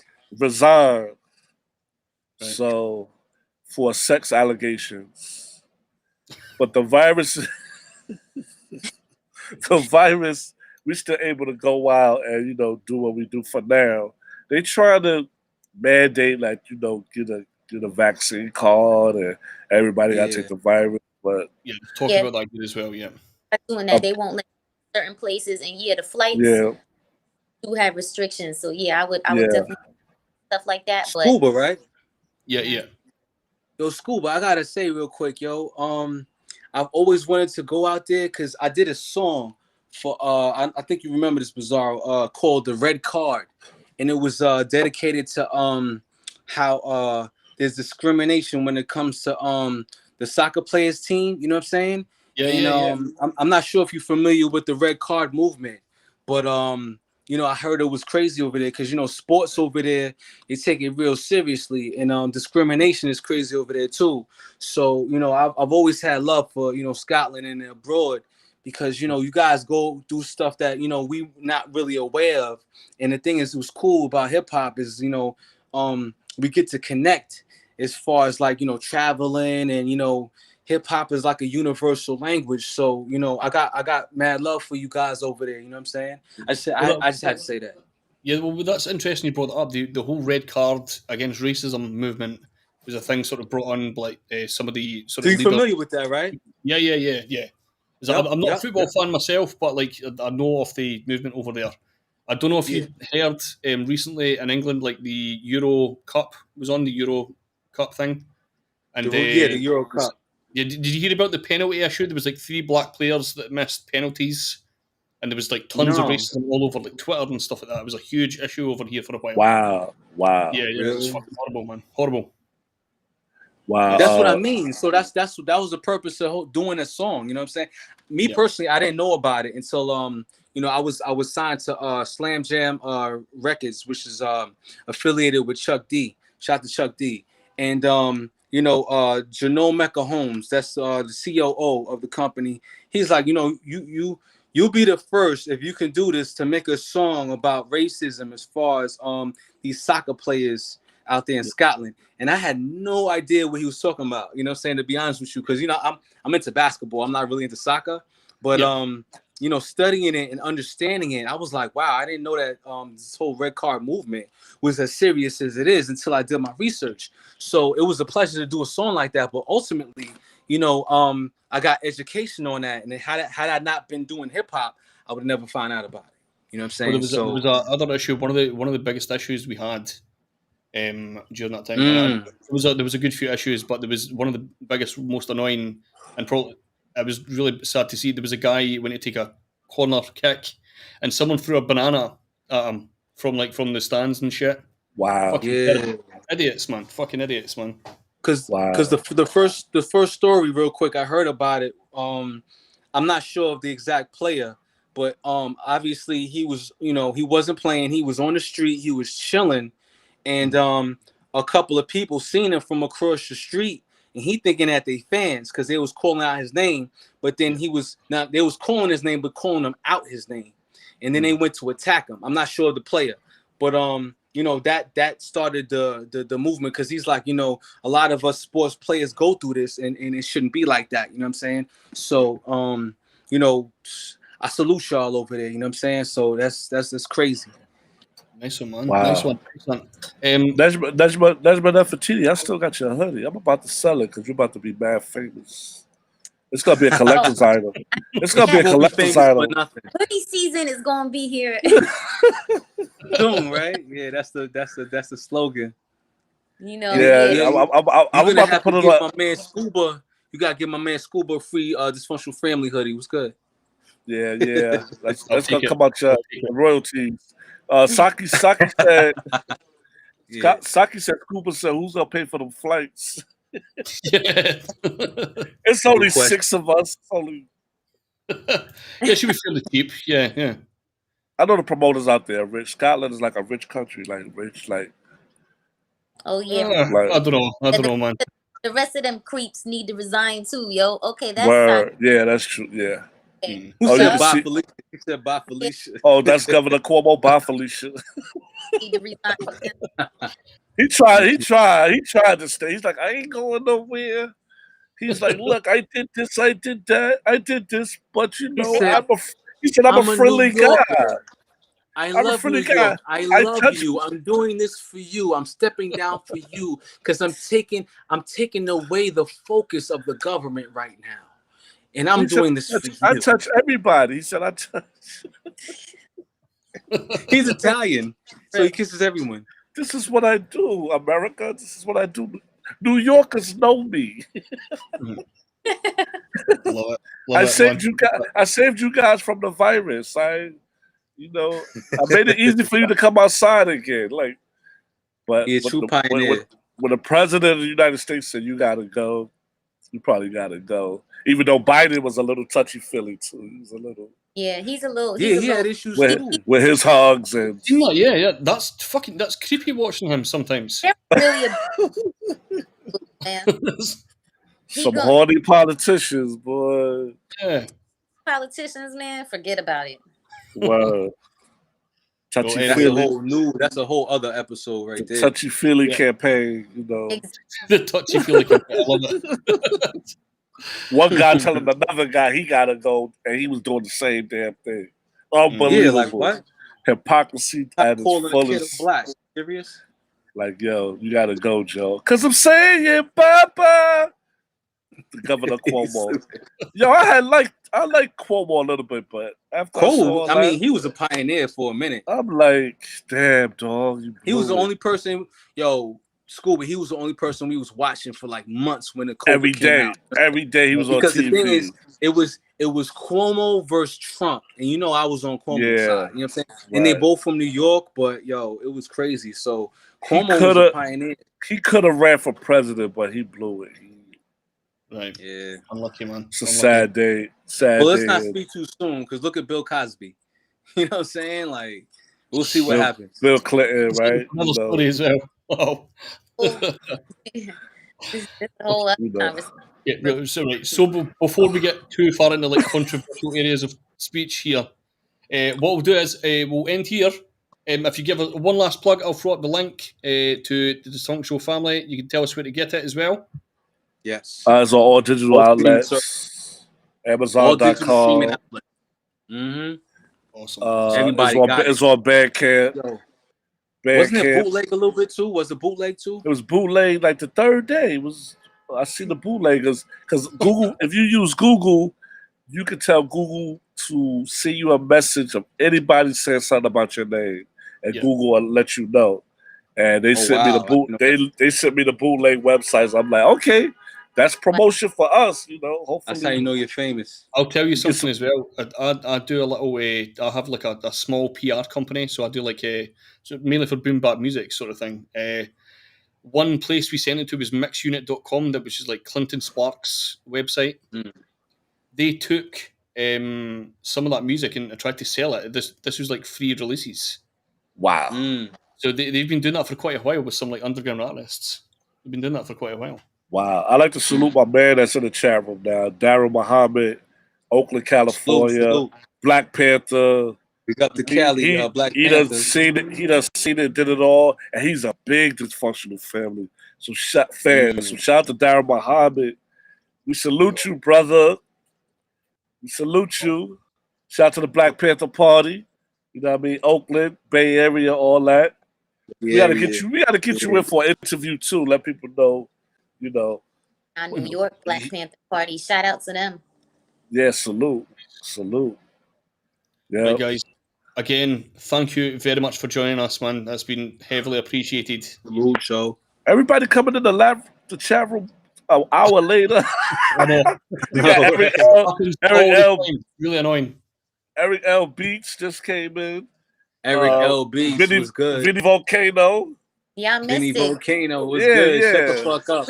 Speaker 2: Right. So, for sex allegations. But the virus, we still able to go out and, do what we do for now. They try to mandate, like, get a vaccine card and everybody got to take the virus. But
Speaker 1: talking about that as well,
Speaker 4: doing that, they won't let certain places, and the flights do have restrictions. So I would definitely stuff like that. But
Speaker 3: Scuba, right?
Speaker 1: Yeah.
Speaker 3: Yo, Scuba, I gotta say real quick, yo. I've always wanted to go out there because I did a song for I think you remember this, Bizarro, called The Red Card, and it was dedicated to how there's discrimination when it comes to the soccer players team, you know what I'm saying?
Speaker 1: Yeah,
Speaker 3: And
Speaker 1: yeah.
Speaker 3: I'm not sure if you're familiar with the Red Card movement, but you know, I heard it was crazy over there because, you know, sports over there, they take it real seriously, and discrimination is crazy over there too. So, you know, I've always had love for, you know, Scotland and abroad, because, you know, you guys go do stuff that, you know, we not really aware of. And the thing is, what's cool about hip hop is, you know, we get to connect as far as like, you know, traveling, and, you know, hip hop is like a universal language. So, you know, I got mad love for you guys over there. You know what I'm saying? I just had to say that.
Speaker 1: Yeah, well, that's interesting you brought that up. The whole red card against racism movement was a thing sort of brought on like some of the sort
Speaker 3: So
Speaker 1: of
Speaker 3: you're
Speaker 1: leaders.
Speaker 3: familiar with that, right?
Speaker 1: Yeah. I'm not a football fan myself, but like I know of the movement over there. I don't know if you heard recently in England, like the Euro Cup was on, the Euro Cup thing, and
Speaker 3: the Euro Cup.
Speaker 1: Yeah, did you hear about the penalty issue? There was like 3 black players that missed penalties, and there was like tons of racism all over like Twitter and stuff like that. It was a huge issue over here for a while.
Speaker 2: Wow.
Speaker 1: Yeah, really? It was fucking horrible, man. Horrible.
Speaker 2: Wow.
Speaker 3: That's what I mean. So that was the purpose of doing a song. You know what I'm saying? Me personally, I didn't know about it until you know, I was signed to Slam Jam Records, which is affiliated with Chuck D. Shout out to Chuck D. And you know, Janelle Mecca Holmes, that's the COO of the company. He's like, you know, you'll be the first, if you can do this, to make a song about racism as far as these soccer players out there in Scotland. And I had no idea what he was talking about, you know what I'm saying, to be honest with you, because, you know, I'm into basketball. I'm not really into soccer, but you know, studying it and understanding it, I was like, wow, I didn't know that this whole red card movement was as serious as it is until I did my research. So it was a pleasure to do a song like that. But ultimately, you know, I got education on that, and had I not been doing hip hop, I would never find out about it. You know what I'm saying?
Speaker 1: Well, there was another issue. One of the biggest issues we had during that time. There was a good few issues, but there was one of the biggest, most annoying, and probably it was really sad to see. There was a guy went to take a corner kick, and someone threw a banana at him from the stands and shit.
Speaker 2: Wow.
Speaker 1: Fucking idiots, man. Fucking idiots, man.
Speaker 3: Because the first story, real quick, I heard about it. I'm not sure of the exact player, but obviously he was, you know, he wasn't playing. He was on the street. He was chilling, and a couple of people seen him from across the street, and he thinking that they fans because they was calling out his name, but then they was calling his name but calling him out his name, and then they went to attack him. I'm not sure of the player, but you know, that started the movement, because he's like, you know, a lot of us sports players go through this, and it shouldn't be like that. You know what I'm saying? So you know, I salute y'all over there. You know what I'm saying? So that's crazy.
Speaker 1: Nice one, man.
Speaker 2: Wow.
Speaker 1: Nice one.
Speaker 2: Nejma Nefertiti, I still got your hoodie. I'm about to sell it because you're about to be mad famous. It's gonna be a collector's item. It's gonna be a collector's item.
Speaker 4: Hoodie season is gonna be here
Speaker 3: soon, right? Yeah, that's the slogan.
Speaker 4: You know.
Speaker 3: I'm about to put it on my man Scuba. You gotta give my man Scuba a free dysfunctional family hoodie. What's good?
Speaker 2: Yeah. That's gonna come out your royalties. Saki said, Saki said, Scuba said, who's gonna pay for them flights? It's only 6 of us.
Speaker 1: Yeah, should be fairly cheap. Yeah.
Speaker 2: I know the promoters out there are rich. Scotland is like a rich country, like rich, like.
Speaker 4: Oh yeah.
Speaker 1: I don't know, man.
Speaker 4: The rest of them creeps need to resign too, yo. Okay, that's
Speaker 2: word. Yeah, that's true. Yeah.
Speaker 3: Who said bye, Felicia? He said bye, Felicia.
Speaker 2: Oh, that's Governor Cuomo. Bye, Felicia.
Speaker 4: Need to resign.
Speaker 2: He tried to stay. He's like, I ain't going nowhere. He's like, look, I did this, I did that, I did this, but you know, he said, I'm a friendly guy.
Speaker 3: I love New York. I love you. I'm doing this for you. I'm stepping down for you because I'm taking away the focus of the government right now. And I'm doing this for you.
Speaker 2: I touch everybody. He said, I touch.
Speaker 3: He's Italian, so he kisses everyone.
Speaker 2: This is what I do, America. This is what I do. New Yorkers know me.
Speaker 1: Love
Speaker 2: I
Speaker 1: it,
Speaker 2: saved
Speaker 1: man.
Speaker 2: you guys. I saved you guys from the virus. I made it easy for you to come outside again. Like, but
Speaker 3: He a true pioneer.
Speaker 2: when the president of the United States said you gotta go, you probably gotta go. Even though Biden was a little touchy feely too. He was a little.
Speaker 4: Yeah, he's a little.
Speaker 3: Yeah, he had issues
Speaker 2: with his hugs and.
Speaker 1: Yeah. That's creepy watching him sometimes.
Speaker 4: Really man.
Speaker 2: Some horny politicians, boy.
Speaker 1: Yeah.
Speaker 4: Politicians, man, forget about it.
Speaker 2: Wow.
Speaker 3: That's a whole other episode right there.
Speaker 2: Touchy-feely campaign,
Speaker 1: The touchy-feely campaign. I love it.
Speaker 2: One guy telling another guy he gotta go, and he was doing the same damn thing. Unbelievable. Yeah,
Speaker 3: like what?
Speaker 2: Hypocrisy at its fullest.
Speaker 3: Black. Serious?
Speaker 2: Like, yo, you gotta go, Joe. Cause I'm saying it, Papa. The Governor Cuomo. Yo, I like Cuomo a little bit, but after
Speaker 3: Cuomo, he was a pioneer for a minute.
Speaker 2: I'm like, damn, dog.
Speaker 3: He was the only person, Scuba, he was the only person we was watching for like months when the COVID
Speaker 2: every
Speaker 3: came out.
Speaker 2: Every day he was
Speaker 3: because
Speaker 2: on TV.
Speaker 3: The thing is, it was Cuomo versus Trump, and I was on Cuomo's side. You know what I'm saying? Right. And they both from New York, but it was crazy. So Cuomo was a pioneer.
Speaker 2: He could have ran for president, but he blew it.
Speaker 1: Right.
Speaker 3: Yeah.
Speaker 1: Unlucky, man.
Speaker 2: It's a sad day. Sad.
Speaker 3: Well, let's not speak too soon, because look at Bill Cosby. You know what I'm saying? Like, we'll see what happens.
Speaker 2: Bill Clinton, right?
Speaker 1: Another story as well. Oh. So before we get too far into like controversial areas of speech here, what we'll do is we'll end here. If you give us one last plug, I'll throw up the link to the Dysfunctional Family. You can tell us where to get it as well.
Speaker 3: Yes.
Speaker 2: It's on all digital outlets. Amazon.com.
Speaker 3: Mm-hmm.
Speaker 2: Awesome.
Speaker 3: Everybody
Speaker 2: it's on Bandcamp.
Speaker 3: Wasn't it bootleg a little bit too? Was it bootleg too?
Speaker 2: It was bootleg like the third day. I see the bootleggers because Google. If you use Google, you can tell Google to send you a message of anybody saying something about your name, and Google will let you know. And they sent me the they sent me the bootleg websites. I'm like, okay, that's promotion for us. Hopefully
Speaker 3: that's how you know you're famous.
Speaker 1: I'll tell you something as well. I do a little. I have like a small PR company, so I do like mainly for boom bap music sort of thing. One place we sent it to was mixunit.com, which is like Clinton Sparks' website.
Speaker 3: Mm.
Speaker 1: They took some of that music and tried to sell it. This was like free releases.
Speaker 2: Wow.
Speaker 3: Mm.
Speaker 1: So they've been doing that for quite a while with some like underground artists. They've been doing that for quite a while.
Speaker 2: Wow. I like to salute my man that's in the chat room now, Daryl Muhammad, Oakland, California,
Speaker 3: salute.
Speaker 2: Black Panther.
Speaker 3: We got the Cali Black Panther.
Speaker 2: He done seen it, did it all, and he's a big Dysfunctional Family. So shout out to Daryl Muhammad. We salute you, brother. We salute you. Shout out to the Black Panther Party. You know what I mean? Oakland, Bay Area, all that. We gotta get you in for an interview too. Let people know,
Speaker 4: New York Black Panther Party. Shout out to them.
Speaker 2: Yeah, salute. Yeah,
Speaker 1: right, guys. Again, thank you very much for joining us, man. That's been heavily appreciated.
Speaker 3: Salute, show.
Speaker 2: Everybody coming in the chat room an hour later.
Speaker 1: I know.
Speaker 2: Eric L.
Speaker 1: Really annoying.
Speaker 2: Eric L. Beats just came in.
Speaker 3: Eric L. Beats was good.
Speaker 2: Vinny Volcano.
Speaker 4: Yeah, I missed
Speaker 3: Vinny
Speaker 4: it.
Speaker 3: Volcano was good.
Speaker 2: Yeah.
Speaker 3: Shut the fuck up.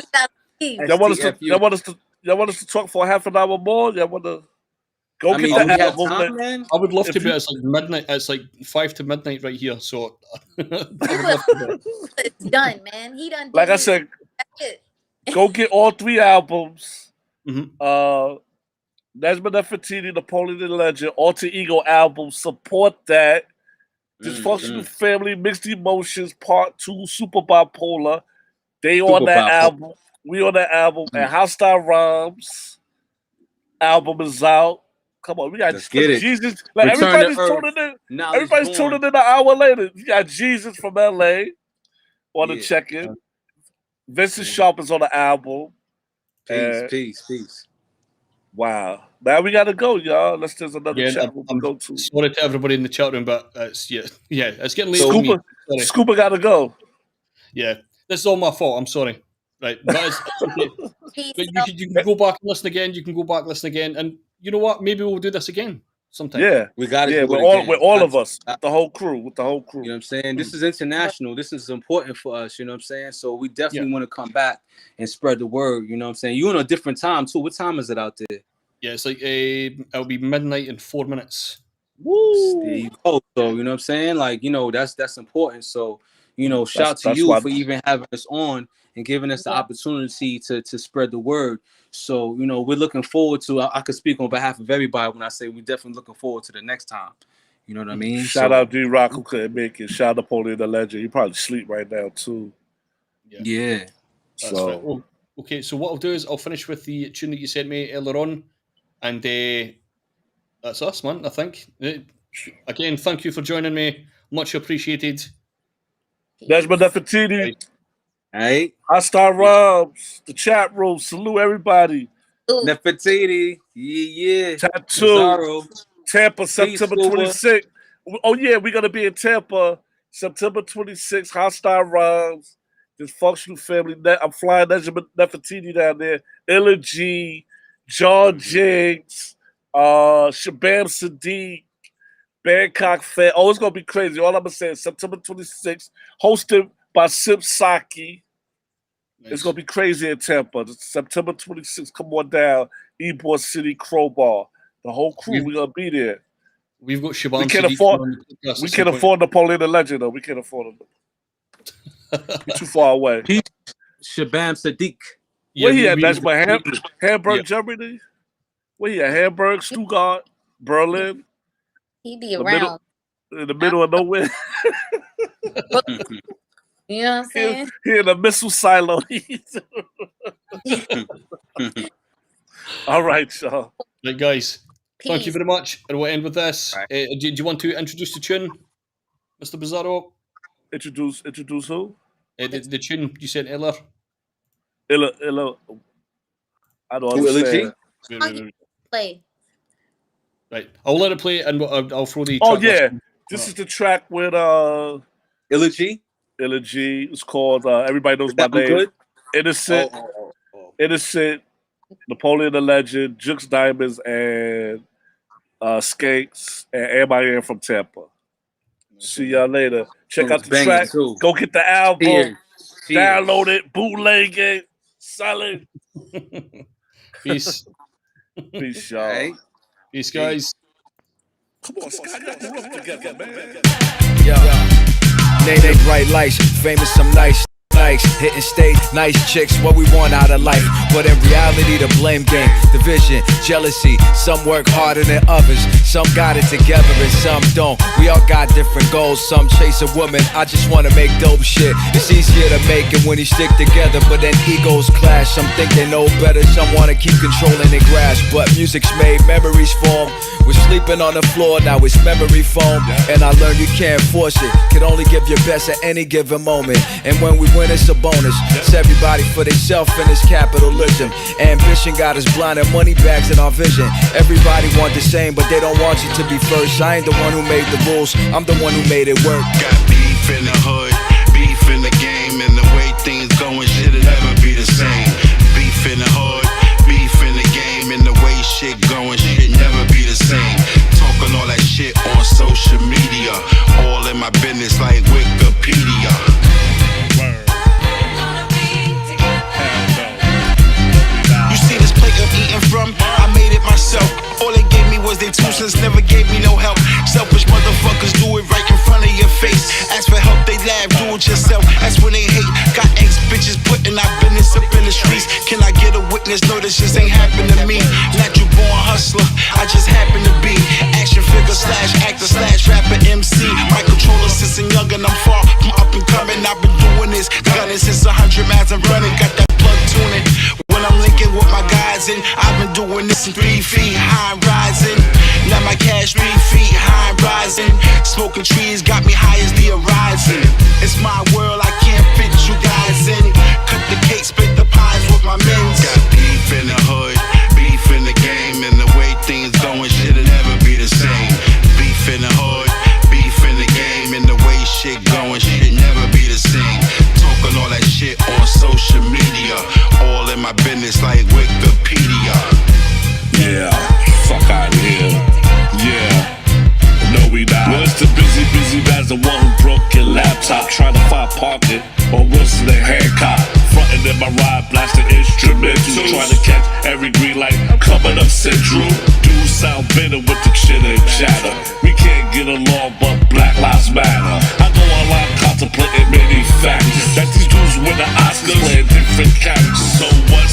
Speaker 2: Y'all want us to talk for half an hour more? Y'all want to go get the album?
Speaker 1: I would love to, but it's like midnight. It's like 5 to midnight right here. So
Speaker 4: it's done, man. He done.
Speaker 2: Like I said, go get all 3 albums.
Speaker 1: Mm-hmm.
Speaker 2: Nejma Nefertiti, Napoleon the Legend, Alter Ego album. Support that. Dysfunctional Family, Mixed Emotions, Part 2, Super Bipolar. They on that album. We on that album. And Hastyle Rhymes album is out. Come on, we got Jesus. Like everybody's tuning in. Everybody's tuning in an hour later. You got Jesus from LA on the check-in. Vincent Sharp is on the album.
Speaker 3: Peace.
Speaker 2: Wow. Now we gotta go, y'all. There's another chat room to go to.
Speaker 1: Sorry to everybody in the chat room, but it's getting late.
Speaker 2: Scuba gotta go.
Speaker 1: Yeah, this is all my fault. I'm sorry. Right. That is, okay. But you can go back and listen again. You can go back and listen again. And you know what? Maybe we'll do this again sometime.
Speaker 2: Yeah.
Speaker 3: We got to do
Speaker 2: with
Speaker 3: it
Speaker 2: all
Speaker 3: again.
Speaker 2: with all of us, with the whole crew.
Speaker 3: You know what I'm saying? This is international. This is important for us, you know what I'm saying? So we definitely want to come back and spread the word, you know what I'm saying? You're on a different time too. What time is it out there?
Speaker 1: Yeah, it's like it'll be midnight in 4 minutes.
Speaker 3: Woo! There you go. So, you know what I'm saying? Like, you know, that's important. So, you know, shout out to you for even having us on and giving us the opportunity to spread the word. So, you know, we're looking forward to, I could speak on behalf of everybody when I say we're definitely looking forward to the next time. You know what I mean?
Speaker 2: Shout out D-Rock who couldn't make it. Shout out Napoleon the Legend. He probably sleep right now too.
Speaker 3: Yeah.
Speaker 1: That's right. Well, okay, so what I'll do is I'll finish with the tune that you sent me earlier on. And that's us, man, I think. Again, thank you for joining me. Much appreciated.
Speaker 2: Nejma Nefertiti.
Speaker 3: Hey.
Speaker 2: Hastyle Rhymes. The chat room. Salute everybody.
Speaker 3: Nefertiti. Yeah.
Speaker 2: Tattoo.
Speaker 3: Bizarro.
Speaker 2: Tampa, September 26th. Oh, yeah, we're going to be in Tampa. September 26th. Hastyle Rhymes. Dysfunctional family. I'm flying Nejma Nefertiti down there. Illa G. John Jiggs. Shabam Sadiq. Bangkok Fair. Oh, it's going to be crazy. All I'm going to say is September 26th. Hosted by Sip Saki. Nice. It's going to be crazy in Tampa. September 26th. Come on down. Ybor City Crowbar. The whole crew, we're going to be there.
Speaker 1: We've got Shabam.
Speaker 2: We can't afford Napoleon the Legend, though. We can't afford him. We're too far away.
Speaker 3: Shabam Sadiq.
Speaker 2: Where he at? Nejma Hamburg, Germany? Where he at? Hamburg, Stuttgart, Berlin?
Speaker 4: He be around.
Speaker 2: In the middle of nowhere.
Speaker 4: You know what I'm saying?
Speaker 2: He in a missile silo. All right, y'all.
Speaker 1: Right, guys. Peace. Thank you very much. And we'll end with this. Right. Do you want to introduce the tune, Mr. Bizarro?
Speaker 2: Introduce who?
Speaker 1: The tune you said earlier.
Speaker 2: Illa. I don't understand.
Speaker 4: Play.
Speaker 1: Right. I'll let it play and I'll throw the
Speaker 2: track. Oh, yeah. This is the track with
Speaker 3: Illa G.
Speaker 2: Illa G. It's called Everybody Knows My Name. Good? Innocent. Innocent. Napoleon the Legend. Jukes Diamonds and Skanks and MIN from Tampa. See y'all later. Check out the track. Too. Go get the album. Cheers. Download it. Bootleg it. Sell it.
Speaker 1: Peace.
Speaker 2: Peace, y'all. Hey.
Speaker 1: Peace, guys.
Speaker 2: Come on, Scott. Y'all together, man.
Speaker 5: Nay, bright lights. Famous, some nice. Hitting stage, nice chicks, what we want out of life. But in reality, the blame game, division, jealousy. Some work harder than others. Some got it together and some don't. We all got different goals. Some chase a woman. I just want to make dope shit. It's easier to make it when you stick together, but then egos clash. Some think they know better. Some want to keep controlling their grasp. But music's made, memories form. We're sleeping on the floor, now it's memory foam. And I learned you can't force it. Can only give your best at any given moment. And when we win, it's a bonus. It's everybody for themselves in this capitalism. Ambition got us blinded, money bags in our vision. Everybody want the same, but they don't want you to be first. I ain't the one who made the rules, I'm the one who made it work.
Speaker 6: Got beef in the hood, beef in the game, and the way things going, shit'll never be the same. Beef in the hood, beef in the game, and the way shit going, shit never be the same. Talking all that shit on social media, all in my business like Wikipedia. From, I made it myself. All they gave me was their 2 cents, never gave me no help. Selfish motherfuckers do it right in front of your face. Ask for help, they laugh, do it yourself. That's when they hate. Got ex-bitches putting our business up in the streets. Can I get a witness? No, this just ain't happened to me. Natural born hustler, I just happen to be. Action figure / actor / rapper MC. My controller since I'm young and I'm far from up and coming. I've been doing this, gunning since 100 miles I'm running. Got that plug tuning. When I'm linking with my guys and I've been doing this in 3 feet high and rising. Now my cash 3 feet high and rising. Smoking trees got me high as the horizon. It's my world, I can't fit you guys in. Cut the cake, split the pies with my men's. Got beef in the hood, beef in the game, and the way things going, shit'll never be the same. Beef in the hood, beef in the game, and the way shit going, shit never be the same. Talking all that shit on social media,
Speaker 2: Mr. Busy as the one who broke your laptop, trying to find parking on Wilson and Hancock. Frontin' in my ride, blasting instrumentals, trying to catch every green light coming up Central. Dudes sound bitter with the chitter and chatter. We can't get along, but Black Lives Matter. I go online contemplating many factors, that these dudes win the Oscars playing different characters. So what?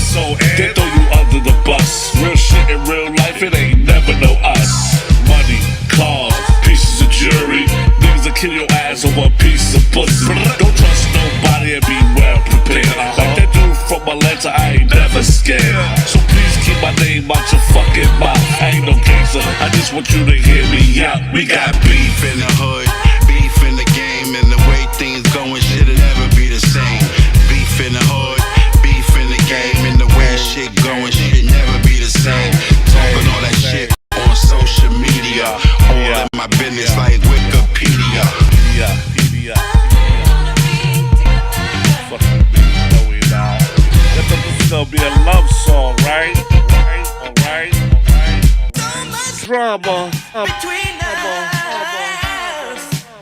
Speaker 2: They throw you under the bus. Real shit in real life, it ain't never no us. Money, cars, pieces of jewelry. Niggas will kill your ass over a piece of pussy. Don't trust nobody and be well prepared. Like that dude from Atlanta, I ain't never scared. So please keep my name out your fucking mouth. I ain't no gangster, I just want you to hear me out. We got beef in the hood, beef in the game, and the way things going, shit'll never be the same. Beef in the hood, beef in the game, and the way shit going, shit never be the same. Talking all that shit on social media, all in my business like Wikipedia. Fucking me, no we not. This is gonna be a love song, right? Alright. Drama.